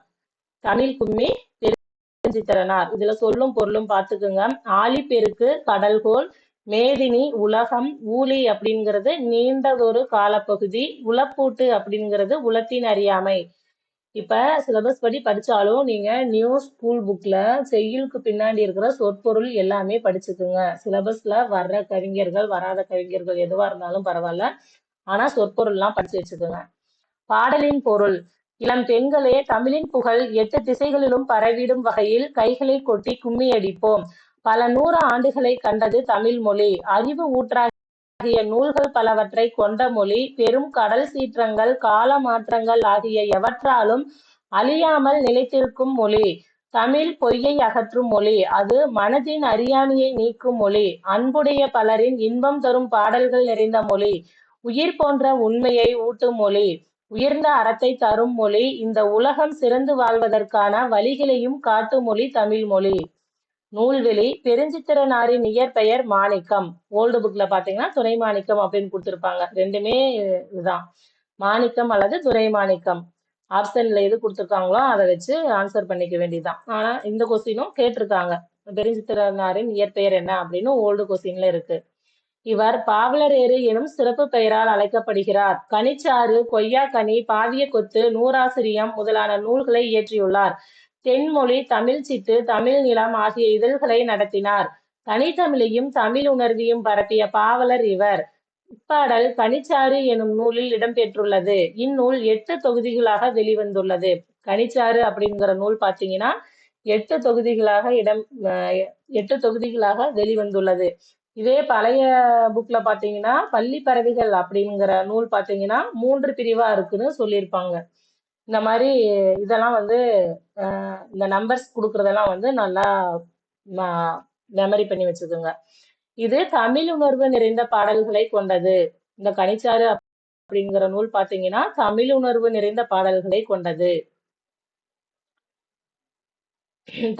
தமிழ் கும்மி பெருஞ்சித்திரனார். இதுல சொல்லும் பொருளும் பார்த்துக்குங்க. ஆழிப்பெருக்கு கடல்கோள், மேதினி உலகம், ஊழி அப்படிங்கிறது நீண்டதொரு காலப்பகுதி, உளப்பூட்டு அப்படிங்கிறது உளத்தின் அறியாமை. இப்ப சிலபஸ் படி படிச்சாலும் நீங்க நியூ ஸ்கூல் புக்ல செய்யுளுக்கு பின்னாடி இருக்கிற சொற்பொருள் எல்லாமே படிச்சுக்குங்க. சிலபஸ்ல வர்ற கவிஞர்கள் வராத கவிஞர்கள் எதுவா இருந்தாலும் பரவாயில்ல, ஆனா சொற்பொருள்லாம் படிச்சு வச்சுக்கோங்க. பாடலின் பொருள். இளம் பெண்களே, தமிழின் புகழ் 8 திசைகளிலும் பரவிடும் வகையில் கைகளை கொட்டி கும்மி அடிப்போம். பல 100 ஆண்டுகளை கண்டது தமிழ் மொழி. அறிவு ஊற்றாகிய நூல்கள் பலவற்றை கொண்ட மொழி. பெரும் கடல் சீற்றங்கள் கால மாற்றங்கள் ஆகிய எவற்றாலும் அழியாமல் நிலைத்திருக்கும் மொழி. தமிழ் பொய்யை அகற்றும் மொழி. அது மனதின் அறியாமையை நீக்கும் மொழி. அன்புடைய பலரின் இன்பம் தரும் பாடல்கள் நிறைந்த மொழி. உயிர் போன்ற உண்மையை ஊட்டும் மொழி. உயர்ந்த அறத்தை தரும் மொழி. இந்த உலகம் சிறந்து வாழ்வதற்கான வழிகளையும் காட்டும் மொழி தமிழ் மொழி. நூல்வெளி. பெருஞ்சித்திரனாரின் இயற்பெயர் மாணிக்கம். ஓல்டு புக்ல பாத்தீங்கன்னா துணை மாணிக்கம் அப்படின்னு கொடுத்திருப்பாங்க. ரெண்டுமே இதுதான், மாணிக்கம் அல்லது துரை மாணிக்கம். ஆப்ஷன்ல எது கொடுத்துருக்காங்களோ அதை வச்சு ஆன்சர் பண்ணிக்க வேண்டியதுதான். ஆனா இந்த கொஸ்டினும் கேட்டிருக்காங்க, பெருஞ்சித்திரனாரின் இயற்பெயர் என்ன அப்படின்னு ஓல்டு கொஸ்டின்ல இருக்கு. இவர் பாவலரேறு எனும் சிறப்பு பெயரால் அழைக்கப்படுகிறார். கனிச்சாறு, கொய்யாக்கனி, பாவிய கொத்து, நூறாசிரியம் முதலான நூல்களை இயற்றியுள்ளார். தென்மொழி, தமிழ் சிட்டு, தமிழ் நிலம் ஆகிய இதழ்களை நடத்தினார். தனித்தமிழையும் தமிழ் உணர்வையும் பரப்பிய பாவலர் இவர். இப்பாடல் கனிச்சாறு எனும் நூலில் இடம்பெற்றுள்ளது. இந்நூல் 8 தொகுதிகளாக வெளிவந்துள்ளது. கனிச்சாறு அப்படிங்கிற நூல் பார்த்தீங்கன்னா 8 தொகுதிகளாக 8 தொகுதிகளாக வெளிவந்துள்ளது. இதே பழைய புக்ல பாத்தீங்கன்னா பள்ளி பறவைகள் அப்படிங்கிற நூல் பாத்தீங்கன்னா 3 பிரிவா இருக்குன்னு சொல்லியிருப்பாங்க. இந்த மாதிரி இதெல்லாம் வந்து இந்த நம்பர்ஸ் கொடுக்கறதெல்லாம் வந்து நல்லா மெமரி பண்ணி வச்சுக்கோங்க. இது தமிழ் உணர்வு நிறைந்த பாடல்களை கொண்டது. இந்த கனிச்சாறு அப்படிங்கிற நூல் பாத்தீங்கன்னா தமிழ் உணர்வு நிறைந்த பாடல்களை கொண்டது.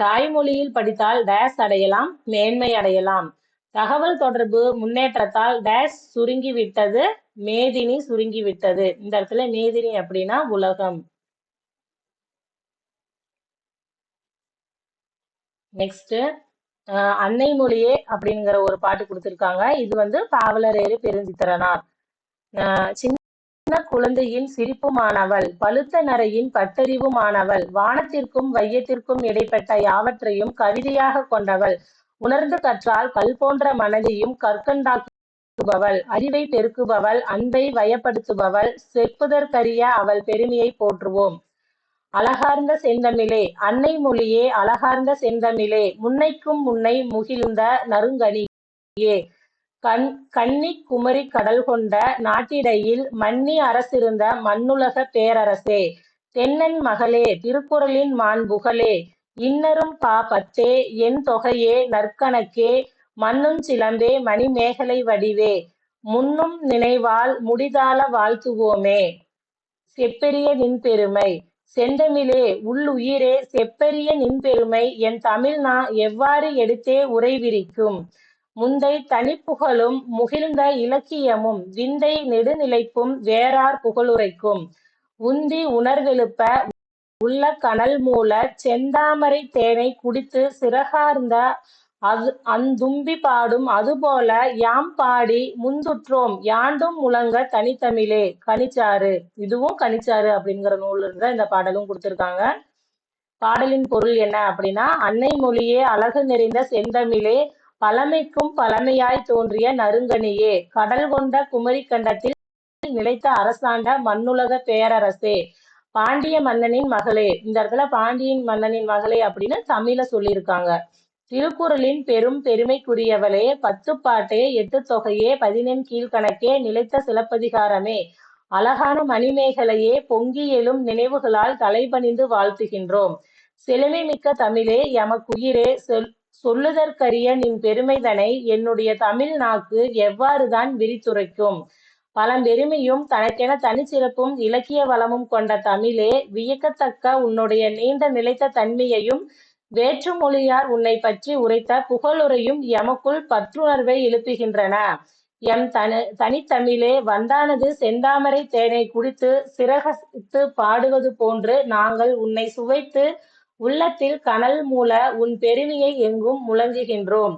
தாய்மொழியில் படித்தால் டேஸ் அடையலாம், மேன்மை அடையலாம். தகவல் தொடர்பு முன்னேற்றத்தால் டேஸ் சுருங்கிவிட்டது, மேதினி சுருங்கிவிட்டது. இந்த இடத்துல மேதினி அப்படின்னா உலகம். நெக்ஸ்ட் அன்னை மொழியே அப்படிங்கிற ஒரு பாட்டு கொடுத்திருக்காங்க. இது வந்து பாவலரேறு பெருஞ்சித்திரனார். சின்ன குழந்தையின் சிரிப்புமானவள், பழுத்த நரையின் பட்டறிவுமானவள், வானத்திற்கும் வையத்திற்கும் இடைப்பட்ட யாவற்றையும் கவிதையாக கொண்டவள், உணர்ந்து கற்றால் கல் போன்ற மனதையும் கற்கண்டாக்குபவள், அறிவை பெருக்குபவள், அன்பை வயப்படுத்துபவள், செப்புதற்கரிய அவள் பெருமையை போற்றுவோம். அழகார்ந்த செந்தமிழே, அன்னை மொழியே, அழகார்ந்த செந்தமிழே, முன்னைக்கும் முன்னை முகிழ்ந்த நறுங்கனியே, கன்னி குமரி கடல் கொண்ட நாட்டிடையில் மன்னி அரசிருந்த மண்ணுலக பேரரசே, தென்னன் மகளே, திருக்குறளின் மாண்புகளே, இன்னரும் பத்தே, என் தொகையே, நற்கணக்கே, மன்னும் சிலம்பே, மணிமேகலை வடிவே, முன்னும் நினைவால் முடிதாள வாழ்த்துவோமே. செப்பெரிய நின் பெருமை. செந்தமிழே, உள்ளுயிரே, செப்பெரிய நின் பெருமை என் தமிழ்நா எவ்வாறு எடுத்தே உரைவிரிக்கும். முந்தை தனிப்புகழும் முகிழ்ந்த இலக்கியமும் விந்தை நெடுநிலைப்பும் வேறார் புகழுரைக்கும். உந்தி உணர்வெழுப்ப உள்ள கனல் மூலச் செந்தாமரைத் தேனைக் குடித்துச் சிறகார்ந்த அந்தும்பி பாடும் அதுபோல யாம் பாடி முந்துற்றோம் யாண்டும் முழங்கத் தனித்தமிழே. கனிச்சாறு. இதுவும் கனிச்சாறு அப்படிங்கிற நூல்ல இருந்து இந்த பாடலும் கொடுத்திருக்காங்க. பாடலின் பொருள் என்ன அப்படின்னா, அன்னை மொழியே, அழகு நிறைந்த செந்தமிழே, பழமைக்கும் பழமையாய் தோன்றிய நறுங்கனியே, கடல் கொண்ட குமரி கண்டத்தில் நிலைத்த அரசாண்ட மண்ணுலக பேரரசே, பாண்டிய மன்னனின் மகளே. இந்த இடத்துல பாண்டியன் மன்னனின் மகளே அப்படின்னு தமிழ சொல்லியிருக்காங்க. திருக்குறளின் பெரும் பெருமைக்குரியவளே, 10 பாட்டே, 8 தொகையே, 15 கீழ்கணக்கே, நிலைத்த சிலப்பதிகாரமே, அழகான மணிமேகலையே, பொங்கி எழும் நினைவுகளால் தலைபணிந்து வாழ்த்துகின்றோம். செழுமை மிக்க தமிழே, எமக்குயிரே, சொல்லுதற்கரிய நின் பெருமைதனை என்னுடைய தமிழ் நாக்கு எவ்வாறுதான் விரித்துரைக்கும்? பழம்பெருமையும் தனக்கென தனிச்சிறப்பும் இலக்கிய வளமும் கொண்ட தமிழே, வியக்கத்தக்க உன்னுடைய நீண்ட நிலைத்த தன்மையையும் வேற்று மொழியார் உன்னை பற்றி உரைத்த புகழுரையும் எமக்குள் பற்றுணர்வை எழுப்புகின்றன. எம் தனித்தமிழே, வந்தானது செந்தாமரை தேனை குடித்து சிறகசித்து பாடுவது போன்று நாங்கள் உன்னை சுவைத்து உள்ளத்தில் கனல் மூல உன் பெருமையை எங்கும் முழங்குகின்றோம்.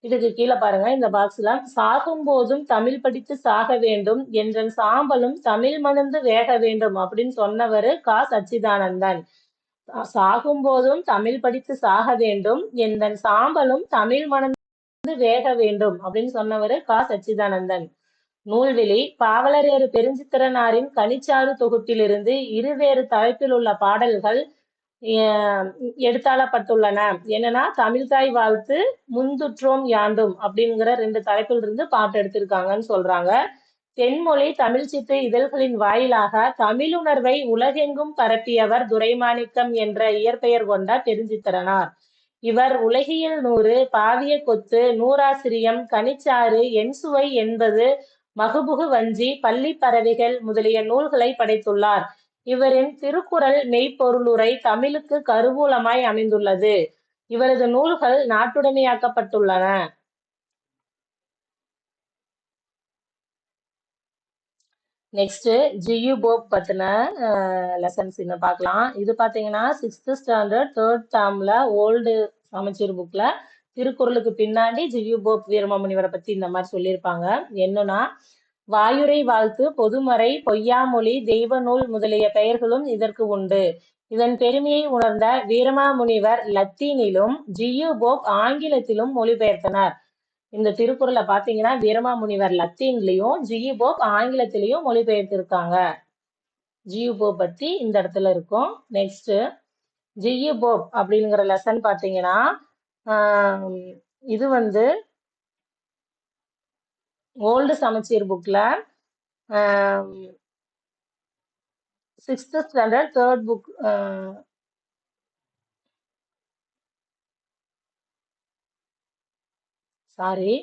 இதுக்கு கீழே பாருங்க, இந்த பாக்ஸ்ல சாகும் போதும் தமிழ் படித்து சாக வேண்டும் என்றன் சாம்பலும் தமிழ் மணந்து வேக வேண்டும் அப்படின்னு சொன்னவர் கா சச்சிதானந்தன். சாகும் போதும் தமிழ் படித்து சாக வேண்டும் என்றன் சாம்பலும் தமிழ் மணந்து வேக வேண்டும் அப்படின்னு சொன்னவர் கா சச்சிதானந்தன். நூல்வெளி பாவலரேறு பெருஞ்சித்திரனாரின் கனிச்சாறு தொகுப்பிலிருந்து இருவேறு தலைப்பில் உள்ள பாடல்கள் எடுத்தாளப்பட்டுள்ளன. என்னன்னா, தமிழ்தாய் வாழ்த்து, முந்துற்றோம் யாண்டும் அப்படிங்கிற 2 தலைப்பில் இருந்து பாட்டு எடுத்திருக்காங்கன்னு சொல்றாங்க. தென்மொழி தமிழ் சித்து இதழ்களின் வாயிலாக தமிழுணர்வை உலகெங்கும் பரப்பியவர் துரைமாணிக்கம் என்ற இயற்பெயர் கொண்ட பெருஞ்சித்திரனார். இவர் உலகியல் 100, பாவிய கொத்து, நூறாசிரியம், கனிச்சாறு, என்சுவை என்பது, மகுபுகு வஞ்சி, பள்ளி பறவைகள் முதலிய நூல்களை படைத்துள்ளார். இவரின் திருக்குறள் மெய்ப்பொருளுரை தமிழுக்கு கருவூலமாய் அமைந்துள்ளது. இவரது நூல்கள் நாட்டுடைமையாக்கப்பட்டுள்ளன. நெக்ஸ்ட் ஜியு போப் பத்தின லெசன்ஸ் இன்னும் பார்க்கலாம். இது பாத்தீங்கன்னா 6th ஸ்டாண்டர்ட் 3rd டேர்ம்ல ஓல்டு சமச்சீர் புக்ல திருக்குறளுக்கு பின்னாடி ஜியு போப் வீரமாமுனிவரை பத்தி இந்த மாதிரி சொல்லியிருப்பாங்க. என்னன்னா, வாயுரை வாழ்த்து, பொதுமறை, பொய்யாமொழி, தெய்வ நூல் முதலிய பெயர்களும் இதற்கு உண்டு. இதன் பெருமையை உணர்ந்த வீரமாமுனிவர் லத்தீனிலும் ஜியு போப் ஆங்கிலத்திலும் மொழிபெயர்த்தனர். இந்த திருக்குறளை பாத்தீங்கன்னா வீரமாமுனிவர் லத்தீன்லயும் ஜியு போப் ஆங்கிலத்திலையும் மொழிபெயர்த்திருக்காங்க. ஜியு போப் பத்தி இந்த இடத்துல இருக்கும். நெக்ஸ்ட் ஜியு போப் அப்படிங்கிற லெசன் பாத்தீங்கன்னா இது ஓல்டு சமச்சீர் புக்ல 6th standard 3rd book sorry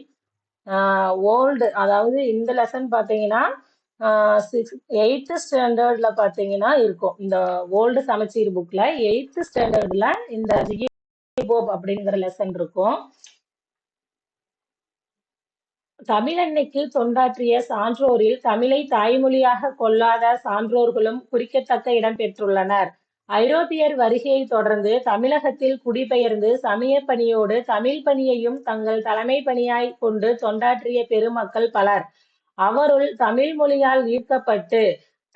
old, அதாவது இந்த லெசன் பாத்தீங்கன்னா 8th ஸ்டாண்டர்ட்ல பாத்தீங்கன்னா இருக்கும். இந்த ஓல்டு சமச்சீர் புக்ல 8th ஸ்டாண்டர்ட்ல இந்த ஜியு போப் அப்படிங்கிற லெசன் இருக்கும். தமிழன்னைக்கு தொண்டாற்றிய சான்றோரில் தமிழை தாய்மொழியாக கொள்ளாத சான்றோர்களும் குறிக்கத்தக்க இடம் பெற்றுள்ளனர். ஐரோப்பியர் வருகையை தொடர்ந்து தமிழகத்தில் குடிபெயர்ந்து சமய பணியோடு தமிழ் பணியையும் தங்கள் தலைமை பணியாய் கொண்டு தொண்டாற்றிய பெருமக்கள் பலர். அவருள் தமிழ் மொழியால் ஈர்க்கப்பட்டு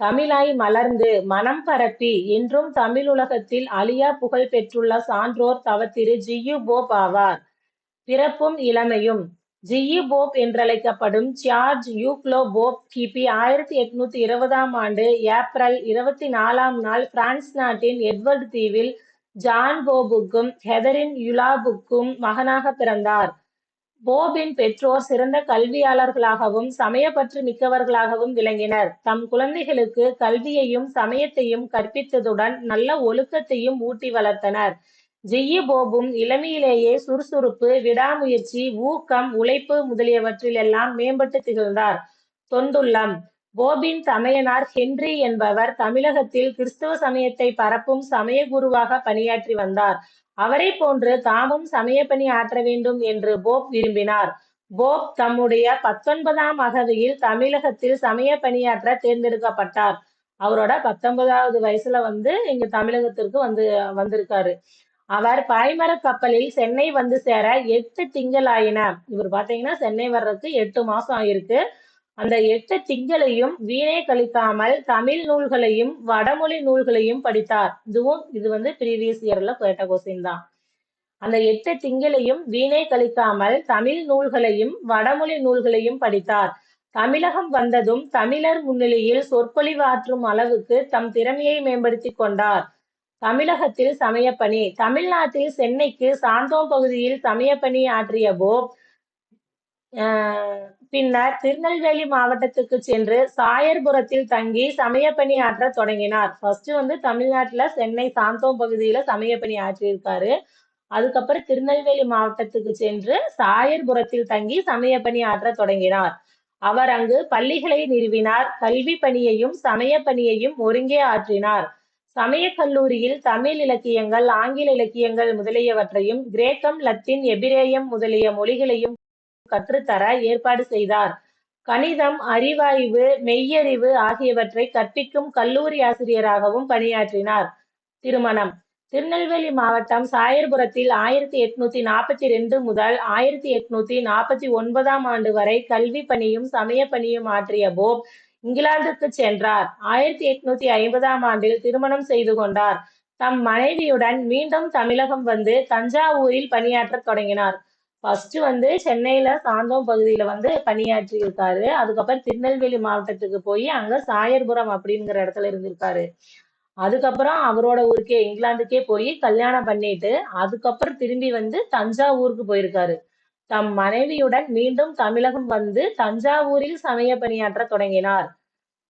தமிழாய் மலர்ந்து மனம் பரப்பி இன்றும் தமிழ் உலகத்தில் அழியா புகழ் பெற்றுள்ள சான்றோர் தவத்திரு ஜியு போப் ஆவார். பிறப்பும் இளமையும் ஜியு போப் என்றழைக்கப்படும் ஜார்ஜ் யூக்லோ போப் கிபி 1820ஆம் ஆண்டு ஏப்ரல் 24ஆம் நாள் பிரான்ஸ் நாட்டின் எட்வர்டு தீவில் ஜான் போபுக்கும் ஹெதரின் யுலாபுக்கும் மகனாக பிறந்தார். போபின் பெற்றோர் சிறந்த கல்வியாளர்களாகவும் சமயப்பற்று மிக்கவர்களாகவும் விளங்கினர். தம் குழந்தைகளுக்கு கல்வியையும் சமயத்தையும் கற்பித்ததுடன் நல்ல ஒழுக்கத்தையும் ஊட்டி வளர்த்தனர். ஜியு போபும் இளமையிலேயே சுறுசுறுப்பு, விடாமுயற்சி, ஊக்கம், உழைப்பு முதலியவற்றில் எல்லாம் மேம்பட்டு திகழ்ந்தார். தொண்டுள்ளம் போபின் தமையனார் ஹென்றி என்பவர் தமிழகத்தில் கிறிஸ்தவ சமயத்தை பரப்பும் சமய குருவாக பணியாற்றி வந்தார். அவரை போன்று தாமும் சமய பணி ஆற்ற வேண்டும் என்று போப் விரும்பினார். போப் தம்முடைய 19ஆம் அகவையில் தமிழகத்தில் சமய பணியாற்ற தேர்ந்தெடுக்கப்பட்டார். அவரோட 19வது வயசுல வந்து இங்க தமிழகத்திற்கு வந்திருக்காரு. அவர் பாய்மரக் கப்பலில் சென்னை வந்து சேர 8 திங்கள் ஆயின. இவர் பாத்தீங்கன்னா சென்னை வர்றதுக்கு 8 மாசம் ஆயிருக்கு. அந்த 8 திங்களையும் வீணே கழிக்காமல் தமிழ் நூல்களையும் வடமொழி நூல்களையும் படித்தார். இது வந்து ப்ரீவியஸ் இயர்ல கேட்ட கொஸ்டின் தான். அந்த 8 திங்களையும் வீணே கழிக்காமல் தமிழ் நூல்களையும் வடமொழி நூல்களையும் படித்தார். தமிழகம் வந்ததும் தமிழர் முன்னிலையில் சொற்பொழிவாற்றும் அளவுக்கு தம் திறமையை மேம்படுத்திக் கொண்டார். தமிழகத்தில் சமயப்பணி தமிழ்நாட்டில் சென்னைக்கு சாந்தோம் பகுதியில் சமயப்பணி ஆற்றிய போப் பின்னர் திருநெல்வேலி மாவட்டத்துக்கு சென்று சாயர்புரத்தில் தங்கி சமயப்பணி ஆற்ற தொடங்கினார். ஃபர்ஸ்ட் வந்து தமிழ்நாட்டுல சென்னை சாந்தோம் பகுதியில சமயப்பணி ஆற்றியிருக்காரு. அதுக்கப்புறம் திருநெல்வேலி மாவட்டத்துக்கு சென்று சாயர்புரத்தில் தங்கி சமயப்பணி ஆற்ற தொடங்கினார். அவர் அங்கு பள்ளிகளை நிறுவினார். கல்வி பணியையும் சமய பணியையும் ஒருங்கே ஆற்றினார். சமயக் கல்லூரியில் தமிழ் இலக்கியங்கள், ஆங்கில இலக்கியங்கள் முதலியவற்றையும், கிரேக்கம், லத்தீன், எபிரேயம் முதலிய மொழிகளையும் கற்றுத்தர ஏற்பாடு செய்தார். கணிதம், அறிவாய்வு, மெய்யறிவு ஆகியவற்றை கற்பிக்கும் கல்லூரி ஆசிரியராகவும் பணியாற்றினார். திருமணம் திருநெல்வேலி மாவட்டம் சாயர்புரத்தில் 1842 முதல் 1849 ஆண்டு வரை கல்வி பணியும் சமய பணியும் ஆற்றிய போப் இங்கிலாந்துக்கு சென்றார். 1850 ஆண்டில் திருமணம் செய்து கொண்டார். தம் மனைவியுடன் மீண்டும் தமிழகம் வந்து தஞ்சாவூரில் பணியாற்றத் தொடங்கினார். ஃபர்ஸ்ட் வந்து சென்னையில சாந்தோம் பகுதியில வந்து பணியாற்றி இருக்காரு. அதுக்கப்புறம் திருநெல்வேலி மாவட்டத்துக்கு போய் அங்க சாயர்புரம் அப்படிங்கிற இடத்துல இருந்திருக்காரு. அதுக்கப்புறம் அவரோட ஊருக்கே இங்கிலாந்துக்கே போய் கல்யாணம் பண்ணிட்டு அதுக்கப்புறம் திரும்பி வந்து தஞ்சாவூருக்கு போயிருக்காரு. தம் மனைவியுடன் மீண்டும் தமிழகம் வந்து தஞ்சாவூரில் சமய பணியாற்ற தொடங்கினார்.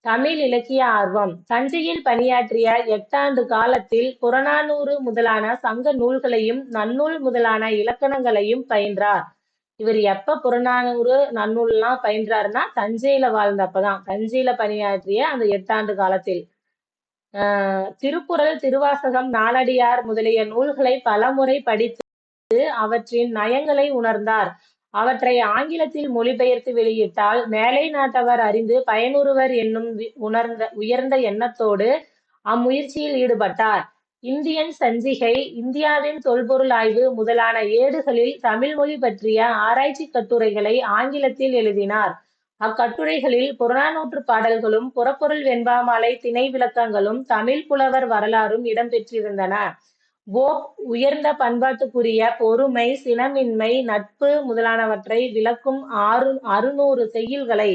தமிழ் இலக்கிய ஆர்வம் தஞ்சையில் பணியாற்றிய 8 ஆண்டு காலத்தில் புறநானூறு முதலான சங்க நூல்களையும் நன்னூல் முதலான இலக்கணங்களையும் பயின்றார். இவர் எப்ப புறநானூறு நன்னூல்லாம் பயின்றாருன்னா தஞ்சையில வாழ்ந்தப்பதான். தஞ்சையில பணியாற்றிய அந்த 8 ஆண்டு காலத்தில் திருக்குறள், திருவாசகம், நாலடியார் முதலிய நூல்களை பலமுறை படித்து அவற்றின் நயங்களை உணர்ந்தார். அவற்றை ஆங்கிலத்தில் மொழிபெயர்த்து வெளியிட்டால் மேலை நாட்டவர் அறிந்து பயனுறுவர் என்னும் உயர்ந்த எண்ணத்தோடு அம்முயற்சியில் ஈடுபட்டார். இந்தியன் சஞ்சிகை, இந்தியாவின் தொல்பொருள் ஆய்வு முதலான ஏடுகளில் தமிழ் மொழி பற்றிய ஆராய்ச்சி கட்டுரைகளை ஆங்கிலத்தில் எழுதினார். அக்கட்டுரைகளில் புறநானூற்று பாடல்களும் புறப்பொருள் வெண்பாமாலை திணை விளக்கங்களும் தமிழ் புலவர் வரலாறும் இடம்பெற்றிருந்தன. போப் உயர்ந்த பண்பாட்டுக்குரிய பொறுமை, சினமின்மை, நட்பு முதலானவற்றை விளக்கும் 600 செய்யுள்களை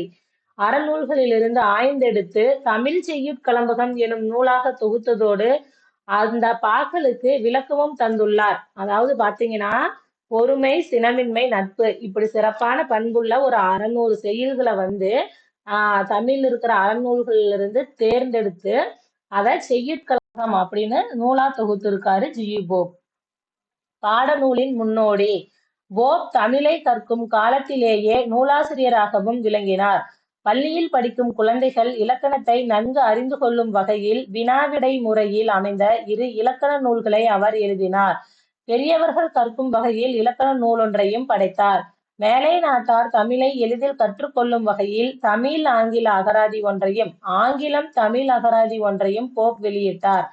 அறநூல்களிலிருந்து ஆய்ந்தெடுத்து தமிழ் செய்யுட்கலம்பகம் எனும் நூலாக தொகுத்ததோடு அந்த பாக்களுக்கு விளக்கமும் தந்துள்ளார். அதாவது பாத்தீங்கன்னா பொறுமை, சினமின்மை, நட்பு இப்படி சிறப்பான பண்புள்ள ஒரு 600 செய்யுள்களை வந்து தமிழ்ல இருக்கிற அறநூல்களிலிருந்து இருந்து தேர்ந்தெடுத்து அதை செய்யுட்கலம்பகம் அப்படின்னு நூலா தொகுத்திருக்காரு ஜி.யு. போப். பாடநூலின் முன்னோடி போப் தமிழை கற்கும் காலத்திலேயே நூலாசிரியராகவும் விளங்கினார். பள்ளியில் படிக்கும் குழந்தைகள் இலக்கணத்தை நன்கு அறிந்து கொள்ளும் வகையில் வினாவிடை முறையில் அமைந்த 2 இலக்கண நூல்களை அவர் எழுதினார். பெரியவர்கள் கற்கும் வகையில் இலக்கண நூலொன்றையும் படைத்தார். மேலை நாட்டார் தமிழை எளிதில் கற்றுக்கொள்ளும் வகையில் தமிழ் ஆங்கில அகராதி ஒன்றையும் ஆங்கிலம் தமிழ் அகராதி ஒன்றையும் போப் வெளியிட்டார்.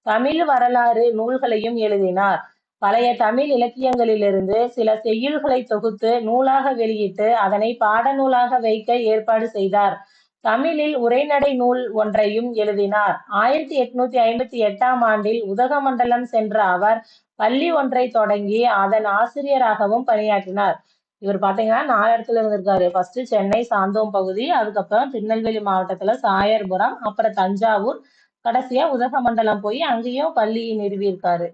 தமிழ் வரலாறு நூல்களையும் எழுதினார். பழைய தமிழ் இலக்கியங்களிலிருந்து சில செய்யுள்களை தொகுத்து நூலாக வெளியிட்டு அதனை பாடநூலாக வைக்க ஏற்பாடு செய்தார். தமிழில் உரைநடை நூல் ஒன்றையும் எழுதினார். 1858 ஆண்டில் உதகமண்டலம் சென்ற அவர் பள்ளி ஒன்றை தொடங்கி அதன் ஆசிரியராகவும் பணியாற்றினார். இவர் பாத்தீங்கன்னா 4 இடத்துல இருந்திருக்காரு. ஃபர்ஸ்ட் சென்னை சாந்தோம் பகுதி, அதுக்கப்புறம் திருநெல்வேலி மாவட்டத்துல சாயர்புரம், அப்புறம் தஞ்சாவூர், கடைசியா உதகமண்டலம் போய் அங்கேயும் பள்ளி நிறுவியிருக்காரு.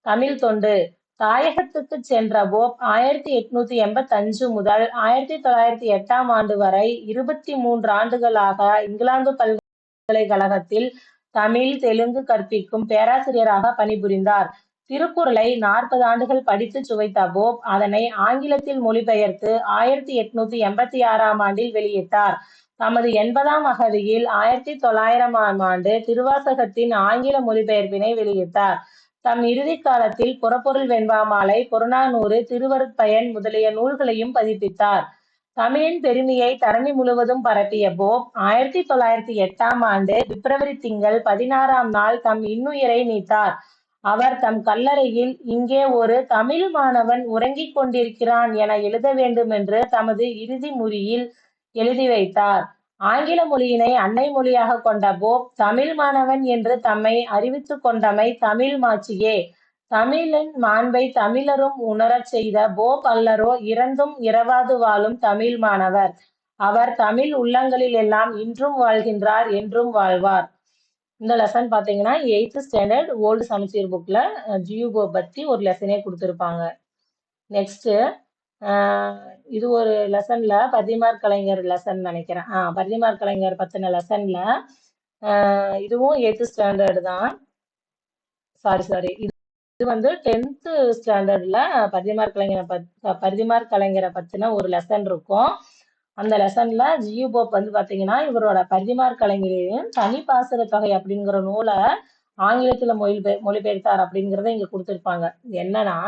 தமிழ் தொண்டு தாயகத்துக்கு சென்ற போப் 1885 முதல் 1908 ஆண்டு வரை 23 ஆண்டுகளாக இங்கிலாந்து பல்கலைக்கழகத்தில் தமிழ், தெலுங்கு கற்பிக்கும் பேராசிரியராக பணிபுரிந்தார். திருக்குறளை 40 ஆண்டுகள் படித்து சுவைத்த போப் அதனை ஆங்கிலத்தில் மொழிபெயர்த்து 1886 ஆண்டில் வெளியிட்டார். தமது 80ஆம் அகவையில் 1900 ஆண்டு திருவாசகத்தின் ஆங்கில மொழிபெயர்ப்பினை வெளியிட்டார். தம் இறுதி காலத்தில் புறப்பொருள் வெண்பாமாலை, புறநானூறு, திருவருட்பயன் முதலிய நூல்களையும் பதிப்பித்தார். தமிழின் பெருமையை தரணி முழுவதும் பரப்பிய போப் 1908ஆம் ஆண்டு பிப்ரவரி திங்கள் 16ஆம் நாள் தம் இன்னுயிரை நீத்தார். அவர் தம் கல்லறையில், இங்கே ஒரு தமிழ் மாணவன் உறங்கிக் கொண்டிருக்கிறான் என எழுத வேண்டுமென்று தமது இறுதி முறியில் எழுதி வைத்தார். ஆங்கில மொழியினை அன்னை மொழியாக கொண்ட போப், தமிழ் மாணவன் என்று தம்மை அறிவித்துக் கொண்டமை தமிழ் மாட்சியே. தமிழின் மாண்பை தமிழரும் உணரச் செய்த போப் அல்லரோ இறந்தும் இரவாது வாழும் தமிழ் மாணவர். அவர் தமிழ் உள்ளங்களில் எல்லாம் இன்றும் வாழ்கின்றார், என்றும் வாழ்வார். இந்த லெசன் பாத்தீங்கன்னா 8th ஸ்டாண்டர்ட் ஓல்டு சமச்சீர் புக்ல ஜியூபோ பத்தி ஒரு லெசனே கொடுத்திருப்பாங்க. நெக்ஸ்ட் இது ஒரு லெசன்ல பரிதிமாற் கலைஞர் லெசன் நினைக்கிறேன். பரிதிமாற் கலைஞர் பத்தின லெசன்ல இதுவும் 8th ஸ்டாண்டர்ட் தான். சாரி இது வந்து 10th ஸ்டாண்டர்ட்ல பரிதிமாற் கலைஞரை பத்தின ஒரு லெசன் இருக்கும். அந்த லெசன்ல ஜியு போப் வந்து பாத்தீங்கன்னா இவரோட பரிதிமாற் கலைஞரின் தனிப்பாசற தொகை அப்படிங்கிற நூலை ஆங்கிலத்துல மொழிபெயர்த்தார் அப்படிங்கிறத இங்க கொடுத்திருப்பாங்க. என்னன்னா,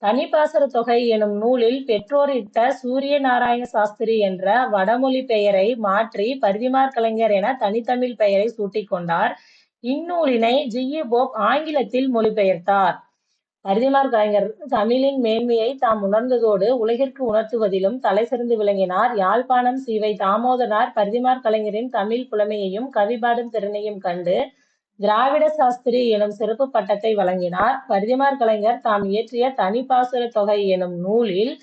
தனிப்பாசற தொகை எனும் நூலில் பெற்றோரிட்ட சூரிய நாராயண சாஸ்திரி என்ற வடமொழி பெயரை மாற்றி பரிதிமாற் கலைஞர் என தனித்தமிழ் பெயரை சூட்டிக் கொண்டார். இந்நூலினை ஜியு போப் ஆங்கிலத்தில் மொழிபெயர்த்தார். பரிதிமாற் கலைஞர் தமிழின் மேன்மையை தாம் உணர்ந்ததோடு உலகிற்கு உணர்த்துவதிலும் தலை சிறந்து விளங்கினார். யாழ்ப்பாணம் சி.வை. தாமோதரனார் பரிதிமாற் கலைஞரின் தமிழ் புலமையையும் கவிபாடும் திறனையும் கண்டு திராவிட சாஸ்திரி எனும் சிறப்பு பட்டத்தை வழங்கினார். பரிதிமாற் கலைஞர் தாம் இயற்றிய தனிப்பாசுர தொகை எனும் நூலில்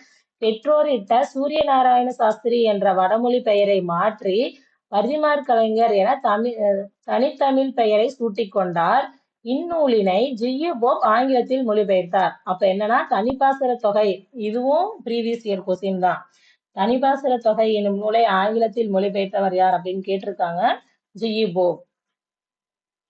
பெற்றோரிட்ட சூரிய நாராயண சாஸ்திரி என்ற வடமொழி பெயரை மாற்றி பரிதிமாற் கலைஞர் என தனித்தமிழ் பெயரை சூட்டிக் கொண்டார். இந்நூலினை ஜியு போப் ஆங்கிலத்தில் மொழிபெயர்த்தார். அப்ப என்னன்னா, தனிப்பாசற தொகை, இதுவும் ப்ரீவியஸ் இயர் கொஸ்டின் தான். தனிப்பாசற தொகை எனும் நூலை ஆங்கிலத்தில் மொழிபெயர்த்தவர் யார் அப்படின்னு கேட்டிருக்காங்க. G U Pope.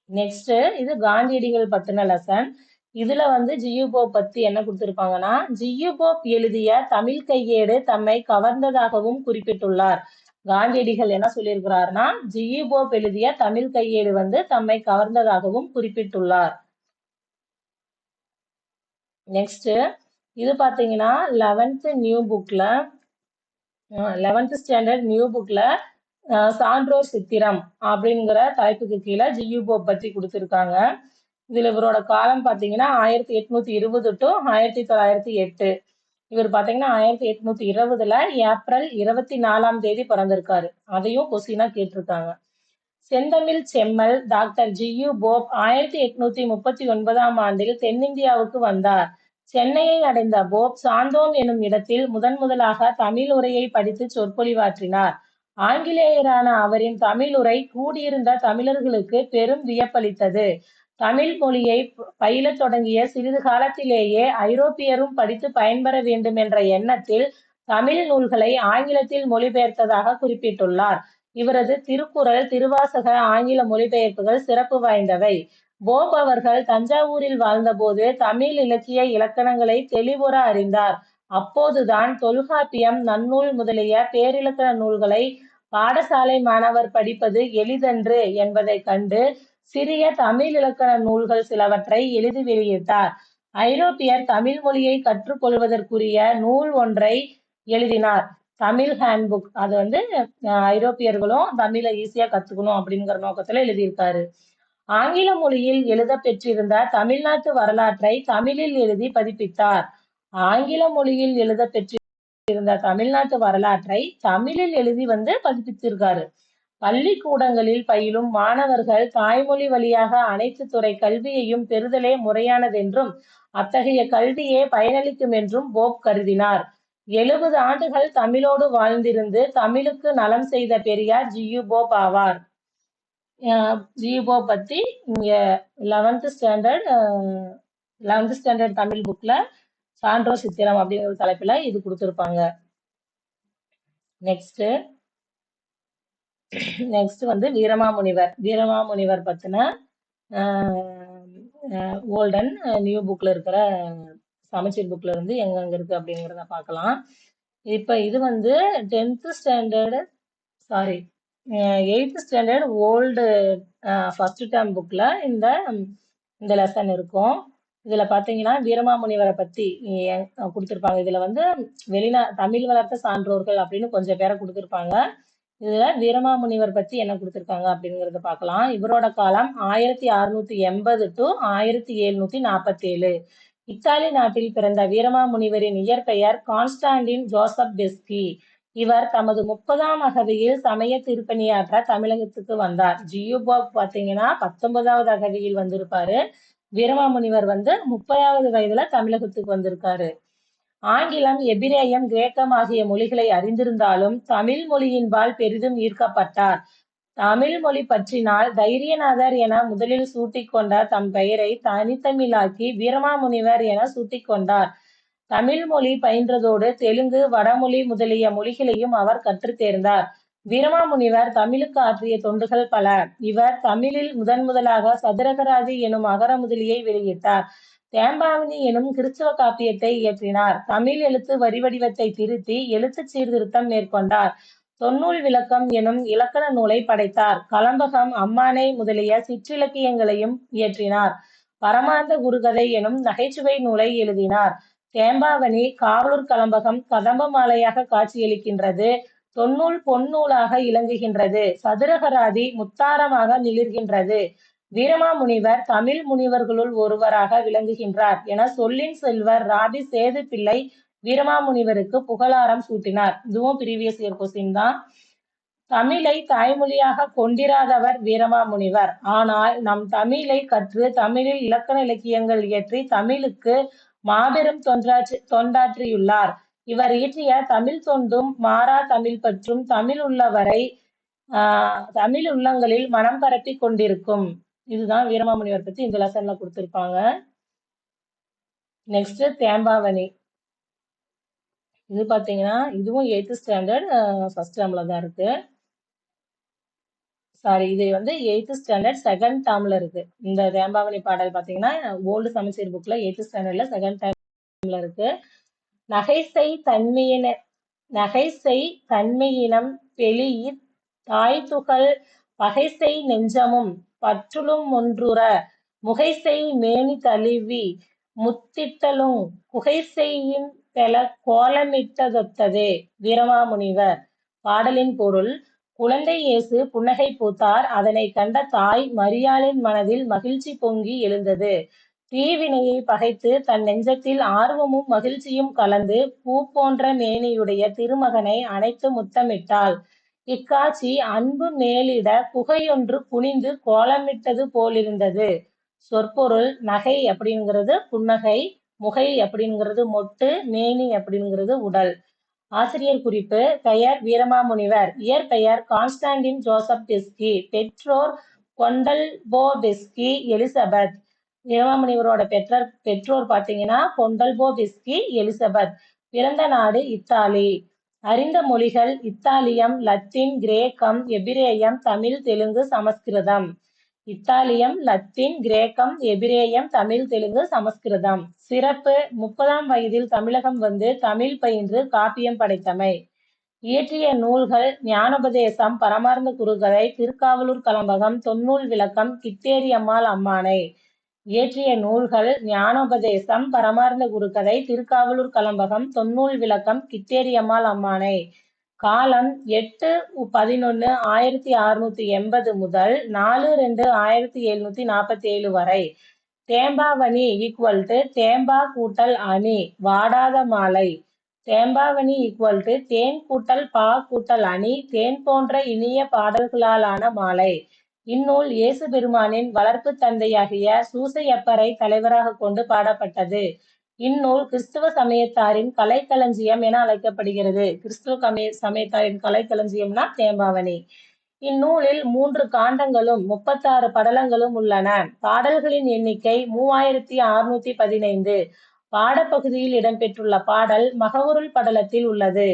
நெக்ஸ்ட் இது காந்தியடிகள் பத்தின லெசன். இதுல வந்து ஜியு போப் பத்தி என்ன கொடுத்திருப்பாங்கன்னா, ஜியு போப் எழுதிய தமிழ் கையேடு தம்மை கவர்ந்ததாகவும் குறிப்பிட்டுள்ளார். காந்தியடிகள் என்ன சொல்லியிருக்கிறார்னா, ஜியு போப் எழுதிய தமிழ் கையேடு வந்து தம்மை கவர்ந்ததாகவும் குறிப்பிட்டுள்ளார். நெக்ஸ்ட் இது பாத்தீங்கன்னா 11th நியூ புக்ல 11th ஸ்டாண்டர்ட் நியூ புக்ல சான்றோர் சித்திரம் அப்படிங்கிற தலைப்புக்கு கீழே ஜியு போப் பத்தி கொடுத்திருக்காங்க. இதுல இவரோட காலம் பாத்தீங்கன்னா 1820 டு 1908. இவர் பாத்தீங்கன்னா 1820ல ஏப்ரல் 24ஆம் தேதி பிறந்திருக்காரு. அதையும் கொஸ்டினா கேட்டிருக்காங்க. செந்தமிழ் செம்மல் டாக்டர் ஜியு போப் 1839ஆம் ஆண்டில் தென்னிந்தியாவுக்கு வந்தார். சென்னையை அடைந்த போப் சாந்தோம் எனும் இடத்தில் முதலாக தமிழ் உரையை படித்து சொற்பொழிவாற்றினார். ஆங்கிலேயரான அவரின் தமிழ் உரை கூடியிருந்த தமிழர்களுக்கு பெரும் வியப்பளித்தது. தமிழ் மொழியை பயிலத் தொடங்கிய சிறிது காலத்திலேயே ஐரோப்பியரும் படித்து பயன்பெற வேண்டும் என்ற எண்ணத்தில் தமிழ் நூல்களை ஆங்கிலத்தில் மொழிபெயர்த்ததாக குறிப்பிட்டுள்ளார். இவரது திருக்குறள், திருவாசக ஆங்கில மொழிபெயர்ப்புகள் சிறப்பு வாய்ந்தவை. போப் அவர்கள் தஞ்சாவூரில் வாழ்ந்தபோது தமிழ் இலக்கிய இலக்கணங்களை தெளிவுற அறிந்தார். அப்போதுதான் தொல்காப்பியம், நன்னூல் முதலிய பேரிலக்கண நூல்களை பாடசாலை மாணவர் படிப்பது எளிதன்று என்பதைக் கண்டு சிறிய தமிழ் இலக்கண நூல்கள் சிலவற்றை எழுதி வெளியிட்டார். ஐரோப்பியர் தமிழ் மொழியை கற்றுக்கொள்வதற்குரிய நூல் ஒன்றை எழுதினார். தமிழ் ஹேண்ட்புக். அது வந்து ஐரோப்பியர்களும் தமிழை ஈஸியா கத்துக்கணும் அப்படிங்கிற நோக்கத்துல எழுதியிருக்காரு. ஆங்கில மொழியில் எழுத பெற்றிருந்த தமிழ்நாட்டு வரலாற்றை தமிழில் எழுதி பதிப்பித்தார். ஆங்கில மொழியில் எழுத பெற்றிருந்த தமிழ்நாட்டு வரலாற்றை தமிழில் எழுதி வந்து பதிப்பித்திருக்காரு. பள்ளிக்கூடங்களில் பயிலும் மாணவர்கள் தாய்மொழி வழியாக அனைத்து துறை கல்வியையும் பெறுதலே முறையானதென்றும் அத்தகைய கல்வியே பயனளிக்கும் என்றும் போப் கருதினார். 70 ஆண்டுகள் தமிழோடு வாழ்ந்திருந்து தமிழுக்கு நலம் செய்த பெரியார் ஜியு போப் ஆவார். ஜியு போப் பத்தி இங்க 11th ஸ்டாண்டர்ட் தமிழ் புக்ல சான்றோர் சித்திரம் அப்படிங்கிற தலைப்புல இது கொடுத்திருப்பாங்க. நெக்ஸ்ட் வந்து வீரமாமுனிவர் பத்தின ஓல்டன் நியூ புக்ல இருக்கிற சமச்சீர் புக்ல இருந்து எங்கெங்க இருக்கு அப்படிங்கிறத பார்க்கலாம். இப்ப இது வந்து 8th standard old first term புக்ல இந்த லெசன் இருக்கும். இதுல பாத்தீங்கன்னா வீரமாமுனிவரை பத்தி கொடுத்திருப்பாங்க. இதுல வந்து தமிழ் வளர்த்த சான்றோர்கள் அப்படின்னு கொஞ்சம் பேரை கொடுத்திருப்பாங்க. இதுல வீரமாமுனிவர் பத்தி என்ன கொடுத்திருக்காங்க அப்படிங்கறத பார்க்கலாம். இவரோட காலம் 1680 to 1747. இத்தாலி நாட்டில் பிறந்த வீரமாமுனிவரின் இயற்பெயர் கான்ஸ்டாண்டின் ஜோசப் பெஸ்கி. இவர் தமது 30ஆம் அகவையில் சமய திருப்பணியாற்ற தமிழகத்துக்கு வந்தார். ஜியூபாப் பாத்தீங்கன்னா 19வது அகவையில் வந்திருப்பாரு. வீரமாமுனிவர் வந்து 30வது வயதுல தமிழகத்துக்கு வந்திருக்காரு. ஆங்கிலம், எபிரேயம், கிரேக்கம் ஆகிய மொழிகளை அறிந்திருந்தாலும் தமிழ் மொழியின்பால் பெரிதும் ஈர்க்கப்பட்டார். தமிழ் மொழி பற்றினால் தைரியநாதர் என முதலில் சூட்டிக்கொண்ட தம் பெயரை தனித்தமிழாக்கி வீரமாமுனிவர் என சூட்டிக்கொண்டார். தமிழ் மொழி பயின்றதோடு தெலுங்கு, வடமொழி முதலிய மொழிகளையும் அவர் கற்றுத் தேர்ந்தார். வீரமாமுனிவர் தமிழுக்கு ஆற்றிய தொண்டுகள் பல. இவர் தமிழில் முதன்முதலாக சதுரகராதி எனும் அகர முதலியை வெளியிட்டார். தேம்பாவணி எனும் கிறிஸ்தவ காப்பியத்தை இயற்றினார். தமிழ் எழுத்து வரிவடிவத்தை திருத்தி எழுத்துச் சீர்திருத்தம் மேற்கொண்டார். தொன்னூல் விளக்கம் எனும் இலக்கண நூலை படைத்தார். கலம்பகம், அம்மானை முதலிய சிற்றிலக்கியங்களையும் இயற்றினார். பரமார்த்த குருகதை எனும் நகைச்சுவை நூலை எழுதினார். தேம்பாவணி காவலூர் கலம்பகம் கதம்ப மாலையாக காட்சியளிக்கின்றது. தொன்னூல் பொன்னூலாக இலங்குகின்றது. சதுரகராதி முத்தாரமாக மிளிர்கின்றது. வீரமாமுனிவர் தமிழ் முனிவர்களுள் ஒருவராக விளங்குகின்றார் என சொல்லின் செல்வர் ராபி சேது பிள்ளை வீரமாமுனிவருக்கு புகழாரம் சூட்டினார். இதுவும் ப்ரீவியஸ் இயர் கொஸ்டின் தான். தமிழை தாய்மொழியாக கொண்டிராதவர் வீரமாமுனிவர். ஆனால் நம் தமிழை கற்று தமிழில் இலக்கண இலக்கியங்கள் இயற்றி தமிழுக்கு மாபெரும் தொண்டாற்றியுள்ளார். இவர் இயற்றிய தமிழ் தொண்டும் மாறா தமிழ் பற்றும் தமிழ் உள்ளங்களில் மனம் பரப்பி கொண்டிருக்கும். இதுதான் வீரமாமுனிவர் பத்தி இந்த லெசன்ல கொடுத்திருப்பாங்க. நெக்ஸ்ட் தேம்பாவணி. இது பாத்தீங்கன்னா இதுவும் 8th ஸ்டாண்டர்ட் ஃபர்ஸ்ட் டேர்ம்ல தான் இருக்கு. சாரி, இது வந்து 8th ஸ்டாண்டர்ட் செகண்ட் டேர்ம்ல இருக்கு. இந்த தேம்பாவணி பாடல் பாத்தீங்கன்னா ஓல்டு சமச்சீர் புக்ல 8th ஸ்டாண்டர்ட்ல செகண்ட் டேர்ம்ல இருக்கு. நகைசை தன்மையினம் பெளியிற் தாய்துகள் பகைசெய் நெஞ்சமும் பற்றுளும் ஒன்றுற முகைசெய் மேனி தழுவி முத்திட்டலுங் குகைசெய்யின் பெல கோலமிட்டதொத்ததே. வீரமாமுனிவர். பாடலின் பொருள்: குழந்தை இயேசு புன்னகை பூத்தார். அதனை கண்ட தாய் மரியாளின் மனதில் மகிழ்ச்சி பொங்கி எழுந்தது. தீவினையை பகைத்து தன் நெஞ்சத்தில் ஆர்வமும் மகிழ்ச்சியும் கலந்து பூ போன்ற மேனியுடைய திருமகனை அணைத்து முத்தமிட்டாள். இக்காட்சி அன்பு மேலிட குகையொன்று குனிந்து கோலமிட்டது போலிருந்தது. சொற்பொருள்: நகை அப்படிங்கிறது புன்னகை, முகை அப்படிங்கிறது மொட்டு, மேனி அப்படிங்கிறது உடல். ஆசிரியர் குறிப்பு: பெயர் வீரமாமுனிவர். இயற்பெயர் கான்ஸ்டாண்டின் ஜோசப் பெஸ்கி. பெற்றோர் கொண்டல்போ பெஸ்கி, எலிசபெத். வீரமாமுனிவரோட பெற்றோர் பாத்தீங்கன்னா கொண்டல்போ பெஸ்கி, எலிசபெத். பிறந்த நாடு இத்தாலி. அறிந்த மொழிகள்: இத்தாலியம், லத்தீன், கிரேக்கம், எபிரேயம், தமிழ், தெலுங்கு, சமஸ்கிருதம். இத்தாலியம், லத்தீன், கிரேக்கம், எபிரேயம், தமிழ், தெலுங்கு, சமஸ்கிருதம். சிறப்பு: 30ஆம் வயதில் தமிழகம் வந்து தமிழ் பயின்று காப்பியம் படைத்தமை. இயற்றிய நூல்கள்: ஞானோபதேசம், பரமார்த்த குருகதை, திருக்காவலூர் கலம்பகம், தொன்னூல் விளக்கம், கித்தேரியம்மாள் அம்மானை. இயற்றிய நூல்கள்: ஞானோபதேசம், பரமார்த்த குருகதை, திருக்காவலூர் கலம்பகம், தொன்னூல் விளக்கம், கித்தேரியம்மாள் அம்மானை. காலம் 8/11/1680 முதல் 4/2/1747 வரை. தேம்பாவணி = தேம்பா கூட்டல் அணி வாடாத மாலை. தேம்பாவணி = தேன் கூட்டல் பா கூட்டல் அணி தேன் போன்ற இனிய பாடல்களாலான மாலை. இந்நூல் இயேசு பெருமானின் வளர்ப்பு தந்தையாகிய சூசையப்பரை தலைவராக கொண்டு பாடப்பட்டது. இந்நூல் கிறிஸ்துவ சமயத்தாரின் கலைக்களஞ்சியம் என அழைக்கப்படுகிறது. கிறிஸ்துவ சமயத்தாரின் கலைக்களஞ்சியம்னா தேம்பாவணி. இந்நூலில் 3 காண்டங்களும் 36 படலங்களும் உள்ளன. பாடல்களின் எண்ணிக்கை 3615. பாடப்பகுதியில் இடம்பெற்றுள்ள பாடல் மகவுருள் படலத்தில் உள்ளது.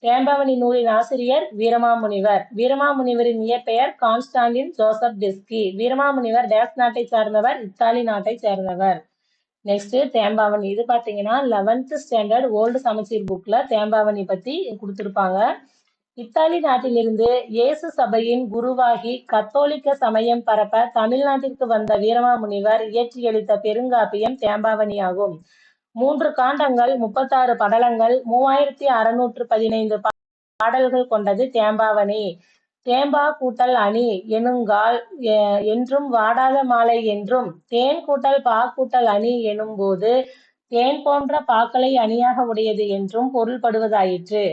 தேம்பாவணி நூலின் ஆசிரியர் வீரமாமுனிவர். வீரமாமுனிவரின் இயற்பெயர் Constantine Joseph Beschi. Veeramamunivar days நாட்டை சார்ந்தவர்? இத்தாலி நாட்டை சேர்ந்தவர். நெக்ஸ்ட் தேம்பாவணி. இது பாத்தீங்கன்னா 11th ஸ்டாண்டர்ட் ஓல்டு சமச்சீர் புக்ல தேம்பாவணி பத்தி கொடுத்திருப்பாங்க. இத்தாலி நாட்டிலிருந்து இயேசு சபையின் குருவாகி கத்தோலிக்க சமயம் பரப்ப தமிழ்நாட்டிற்கு வந்த வீரமாமுனிவர் இயற்றியளித்த பெருங்காப்பியம் தேம்பாவணியாகும். 3 காண்டங்கள், 36 படலங்கள், 3615 பாடல்கள் கொண்டது தேம்பாவணி. தேம்பா கூட்டல் அணி எனுங்கால் என்றும் வாடாத மாலை என்றும், தேன் கூட்டல் பா கூட்டல் அணி எனும்போது தேன் போன்ற பாக்களை அணியாக உடையது என்றும் பொருள்படுவதாயிற்று.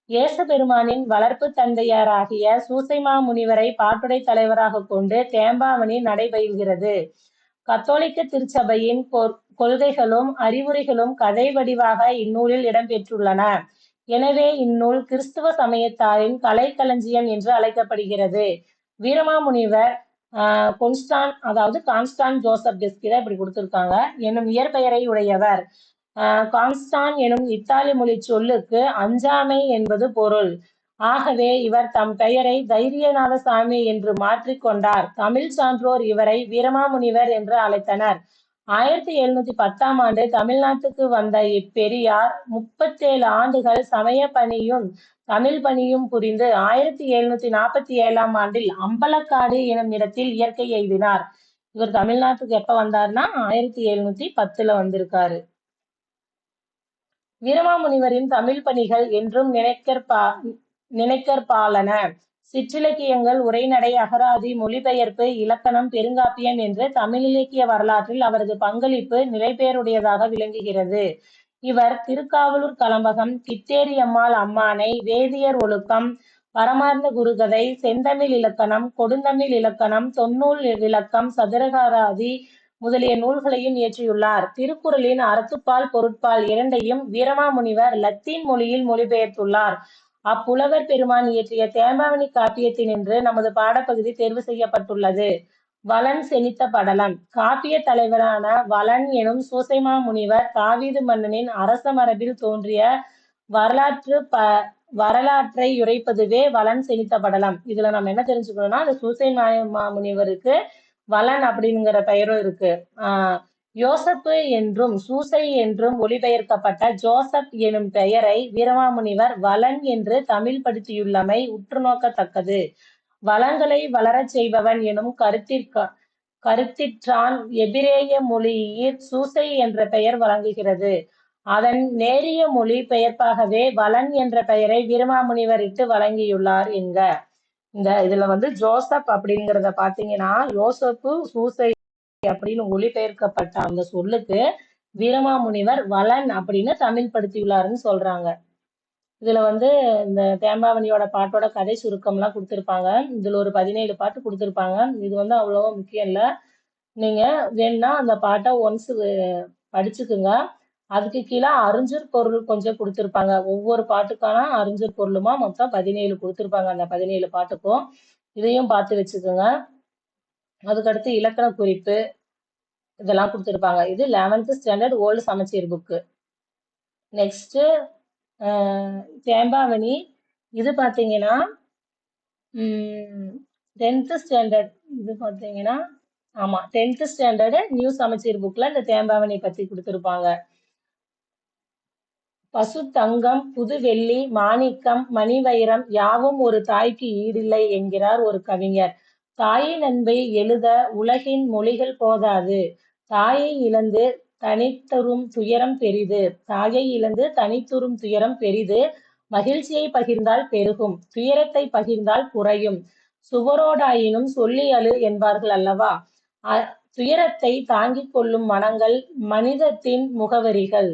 இயேசு பெருமானின் வளர்ப்பு தந்தையராகிய சூசைமா முனிவரை பாட்டுடை தலைவராக கொண்டு தேம்பாவணி நடைபயில்கிறது. கத்தோலிக்க திருச்சபையின் கொள்கைகளும் அறிவுரைகளும் கதை வடிவாக இந்நூலில் இடம்பெற்றுள்ளன. எனவே இந்நூல் கிறிஸ்துவ சமயத்தாரின் கலைக்களஞ்சியம் என்று அழைக்கப்படுகிறது. வீரமாமுனிவர் கான்ஸ்டான் ஜோசப் டெஸ்கிட இப்படி கொடுத்திருக்காங்க என்னும் இயற்பெயரை உடையவர். கான்ஸ்டான் எனும் இத்தாலி மொழி சொல்லுக்கு அஞ்சாமை என்பது பொருள். ஆகவே இவர் தம் பெயரை தைரியநாதசாமி என்று மாற்றிக்கொண்டார். தமிழ் சான்றோர் இவரை வீரமாமுனிவர் என்று அழைத்தனர். 1710ஆம் ஆண்டு தமிழ்நாட்டுக்கு வந்த இப்பெரியார் 37 ஆண்டுகள் சமய பணியும் தமிழ் பணியும் புரிந்து 1747ஆம் ஆண்டில் அம்பலக்காடு எனும் இடத்தில் இயற்கை எய்தினார். இவர் தமிழ்நாட்டுக்கு எப்ப வந்தார்னா 1710ல வந்திருக்காரு. வீரமாமுனிவரின் தமிழ் பணிகள் என்றும் நினைக்கற்பாலன. சிற்றிலக்கியங்கள், உரைநடை, அகராதி, மொழிபெயர்ப்பு, இலக்கணம், பெருங்காப்பியம் என்று தமிழிலக்கிய வரலாற்றில் அவரது பங்களிப்பு நிலைபெயருடையதாக விளங்குகிறது. இவர் திருக்காவலூர் கலம்பகம், கித்தேரியம்மாள் அம்மானை, வேதியர் ஒழுக்கம், பரமார்ந்த குருகதை, செந்தமிழ் இலக்கணம், கொடுந்தமிழ் இலக்கணம், தொன்னூல் விளக்கம், சதுரகராதி முதலிய நூல்களையும் இயற்றியுள்ளார். திருக்குறளின் அறத்துப்பால் பொருட்பால் இரண்டையும் வீரமாமுனிவர் லத்தீன் மொழியில் மொழிபெயர்த்துள்ளார். அப்புலவர் பெருமான் இயற்றிய தேம்பாவணி காப்பியத்தினின்று நமது பாடப்பகுதி தேர்வு செய்யப்பட்டுள்ளது. வளன் செனித்த படலம். காப்பிய தலைவரான வளன் எனும் சூசைமா முனிவர் தாவீது மன்னனின் அரச மரபில் தோன்றிய வரலாற்றை உரைப்பதுவே வளன் செனித்த படலம். இதுல நம்ம என்ன தெரிஞ்சுக்கணும்னா, அந்த சூசைமா முனிவருக்கு வளன் அப்படிங்கிற பெயரும் இருக்கு. யோசப்பு என்றும் சூசை என்றும் மொழிபெயர்க்கப்பட்ட ஜோசப் எனும் பெயரை வீரமாமுனிவர் வளன் என்று தமிழ் படுத்தியுள்ளமை உற்று நோக்கத்தக்கது. வளங்களை வளரச் செய்பவன் எனும் கருத்திற்றான் எபிரேய மொழியில் சூசை என்ற பெயர் வழங்குகிறது. அதன் நேரிய மொழி பெயர்ப்பாகவே வளன் என்ற பெயரை வீரமாமுனிவர் இட்டு வழங்கியுள்ளார் என்க. இதுல ஜோசப் அப்படிங்கிறத பாத்தீங்கன்னா, யோசப்பு சூசை அப்படின்னு மொழிபெயர்க்கப்பட்ட அந்த சொல்லுக்கு வீரமாமுனிவர் வளன் அப்படின்னு தமிழ் படுத்தியுள்ளாருன்னு சொல்றாங்க. இதுல இந்த தேம்பாவணியோட பாட்டோட கதை சுருக்கம் எல்லாம் கொடுத்திருப்பாங்க. இதுல ஒரு 17 பாட்டு கொடுத்திருப்பாங்க. இது அவ்வளவா முக்கியம் இல்ல. நீங்க வேணா அந்த பாட்டை ஒன்ஸ் படிச்சுக்குங்க. அதுக்கு கீழே அறிஞர் பொருள் கொஞ்சம் கொடுத்திருப்பாங்க. ஒவ்வொரு பாட்டுக்கான அறிஞர் பொருளுமா மொத்தம் 17 கொடுத்திருப்பாங்க. அந்த 17 பாட்டுக்கும் இதையும் பார்த்து வச்சுக்கோங்க. அதுக்கடுத்து இலக்கண குறிப்பு இதெல்லாம் கொடுத்திருப்பாங்க. இது 11th ஸ்டாண்டர்ட் ஓல்டு சமச்சீர் புக்கு. நெக்ஸ்ட் தேம்பாவணி இது பாத்தீங்கன்னா 10th ஸ்டாண்டர்ட். இது பாத்தீங்கன்னா 10th ஸ்டாண்டர்டு நியூ சமச்சீர் புக்ல இந்த தேம்பாவணி பத்தி கொடுத்திருப்பாங்க. பசு தங்கம், புது வெள்ளி, மாணிக்கம், மணி வைரம் யாவும் ஒரு தாய்க்கு ஈடில்லை என்கிறார் ஒரு கவிஞர். தாயின் அன்பை எழுத உலகின் மொழிகள் போதாது. தாயை இழந்து தனித்துறும் துயரம் பெரிது. தாயை இழந்து தனித்துறும் துயரம் பெரிது. மகிழ்ச்சியை பகிர்ந்தால் பெருகும், துயரத்தை பகிர்ந்தால் குறையும். சுவரோடாயினும் சொல்லி அழு என்பார்கள் அல்லவா. துயரத்தை தாங்கிக் கொள்ளும் மனங்கள் மனிதத்தின் முகவரிகள்.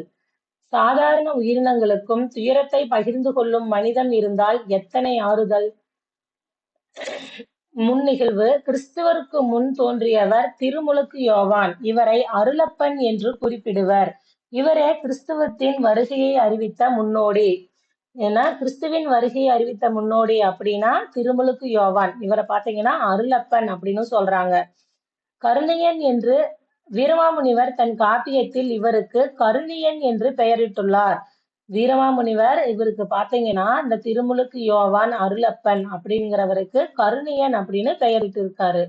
சாதாரண உயிரினங்களுக்கும் துயரத்தை பகிர்ந்து கொள்ளும் மனிதம் இருந்தால் எத்தனை ஆறுதல். முன்னிகழ்வு. கிறிஸ்துவருக்கு முன் தோன்றியவர் திருமுழுக்கு யோவான். இவரை அருளப்பன் என்று குறிப்பிடுவர். இவரே கிறிஸ்துவத்தின் வருகையை அறிவித்த முன்னோடி. ஏன்னா கிறிஸ்துவின் வருகையை அறிவித்த முன்னோடி அப்படின்னா திருமுழுக்கு யோவான். இவரை பாத்தீங்கன்னா அருளப்பன் அப்படின்னு சொல்றாங்க. கருணையன் என்று வீரமாமுனிவர் தன் காப்பியத்தில் இவருக்கு கருணியன் என்று பெயரிட்டுள்ளார். வீரமாமுனிவர் இவருக்கு பாத்தீங்கன்னா இந்த திருமுழுக்கு யோவான் அருளப்பன் அப்படிங்கிறவருக்கு கருணியன் அப்படின்னு பெயரிட்டு இருக்காரு.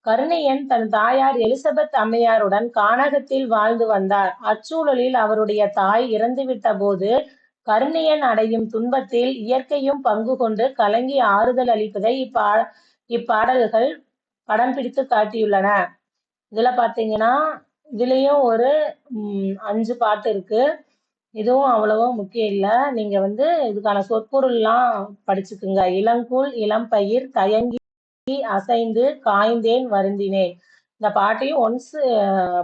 கருணையன் தன் தாயார் எலிசபெத் அம்மையாருடன் கானகத்தில் வாழ்ந்து வந்தார். அச்சூழலில் அவருடைய தாய் இறந்துவிட்ட போது கருணையன் அடையும் துன்பத்தில் இயற்கையும் பங்கு கொண்டு கலங்கி ஆறுதல் அளிப்பதை இப்பாடல்கள் படம் பிடித்து காட்டியுள்ளன. இதுல பாத்தீங்கன்னா இதுலயும் ஒரு 5 பாட்டு இருக்கு. இதுவும் அவ்வளவா முக்கியம் இல்ல. நீங்க இதுக்கான சொற்பொருள்லாம் படிச்சுக்குங்க. இளங்கூழ் இளம்பயிர் தயங்கி அசைந்து காய்ந்தேன் வருந்தினேன். இந்த பாட்டையும் ஒன்ஸ்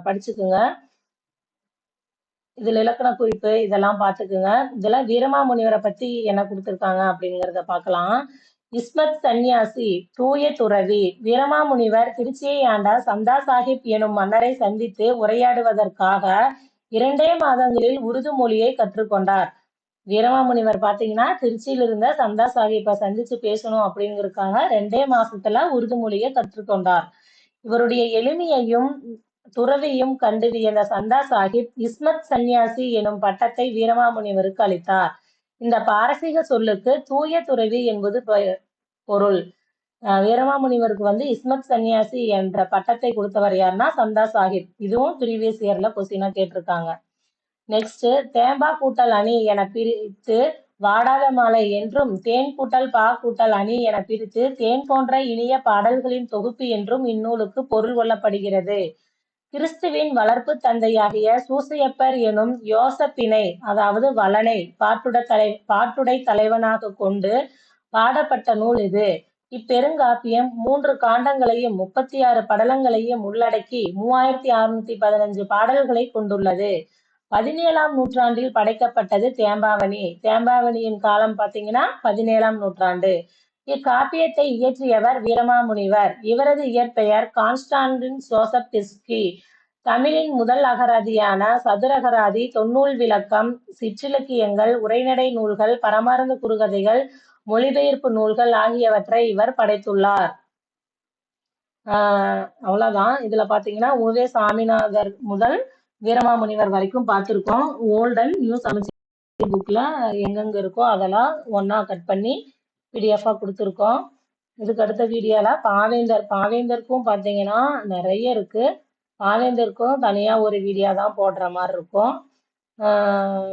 படிச்சுக்குங்க. இதுல இலக்கண குறிப்பு இதெல்லாம் பார்த்துக்குங்க. இதெல்லாம் வீரமாமுனிவரை பத்தி என்ன கொடுத்திருக்காங்க அப்படிங்கிறத பார்க்கலாம். இஸ்மத் சந்நியாசி, தூய துறவி. வீரமாமுனிவர் திருச்சியை ஆண்ட சந்தா சாஹிப் எனும் மன்னரை சந்தித்து உரையாடுவதற்காக 2 மாதங்களில் உருது மொழியை கற்றுக்கொண்டார். வீரமாமுனிவர் பாத்தீங்கன்னா திருச்சியில இருந்த சந்தா சாஹிப்பை சந்திச்சு பேசணும் அப்படிங்கிறதுக்காக 2 மாசத்துல உருது மொழியை கற்றுக்கொண்டார். இவருடைய எளிமையையும் துறவியும் கண்டு வியந்த சந்தா சாஹிப் இஸ்மத் சந்நியாசி எனும் பட்டத்தை வீரமாமுனிவருக்கு அளித்தார். இந்த பாரசீக சொல்லுக்கு தூய துறவி என்பது பொருள். வீரமாமுனிவருக்கு இஸ்மத் சந்நியாசி என்ற பட்டத்தை கொடுத்தவர் யாருன்னா சந்தா சாஹிப். இதுவும் ப்ரீவியஸ் இயர்ல கொஸ்டினா கேட்டிருக்காங்க. நெக்ஸ்ட், தேம்பா கூட்டல் அணி என பிரித்து வாடாத மாலை என்றும், தேன் கூட்டல் பா கூட்டல் அணி என பிரித்து தேன் போன்ற இனிய பாடல்களின் தொகுப்பு என்றும் இந்நூலுக்கு பொருள் கொள்ளப்படுகிறது. கிறிஸ்துவின் வளர்ப்பு தந்தையாகிய சூசையப்பர் எனும் யோசப்பினை, அதாவது வளனை பாட்டுடை தலைவனாக கொண்டு பாடப்பட்ட நூல் இது. இப்பெருங்காப்பியம் 3 காண்டங்களையும் 36 படலங்களையும் உள்ளடக்கி 3615 பாடல்களை கொண்டுள்ளது. 17ஆம் நூற்றாண்டில் படைக்கப்பட்டது தேம்பாவணி. தேம்பாவணியின் காலம் பார்த்தீங்கன்னா 17ஆம் நூற்றாண்டு. இக்காப்பியத்தை இயற்றியவர் வீரமாமுனிவர். இவரது இயற்பெயர் கான்ஸ்டான்டின் ஜோசப்பிஸ்கி. தமிழின் முதல் அகராதியான சதுரகராதி, தொன்னூல் விளக்கம், சிற்றிலக்கியங்கள், உரைநடை நூல்கள், பரமார்ந்த குறுகதைகள், மொழிபெயர்ப்பு நூல்கள் ஆகியவற்றை இவர் படைத்துள்ளார். அவ்வளவுதான். இதுல பாத்தீங்கன்னா உவே சாமிநாதர் முதல் வீரமாமுனிவர் வரைக்கும் பார்த்திருக்கோம். ஓல்ட் அண்ட் நியூ சமச்சீர் புக்ல எங்கெங்க இருக்கோ அதெல்லாம் ஒன்னா கட் பண்ணி பிடிஎஃபா கொடுத்துருக்கோம். இதுக்கு அடுத்த வீடியோல பாவேந்தருக்கும் பார்த்தீங்கன்னா நிறைய இருக்கு. பாவேந்தருக்கும் தனியா ஒரு வீடியோ தான் போடுற மாதிரி இருக்கும்.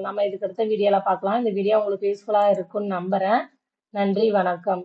நம்ம இதுக்கு அடுத்த வீடியோல பார்க்கலாம். இந்த வீடியோ உங்களுக்கு யூஸ்ஃபுல்லா இருக்கும்னு நம்புறேன். நன்றி, வணக்கம்.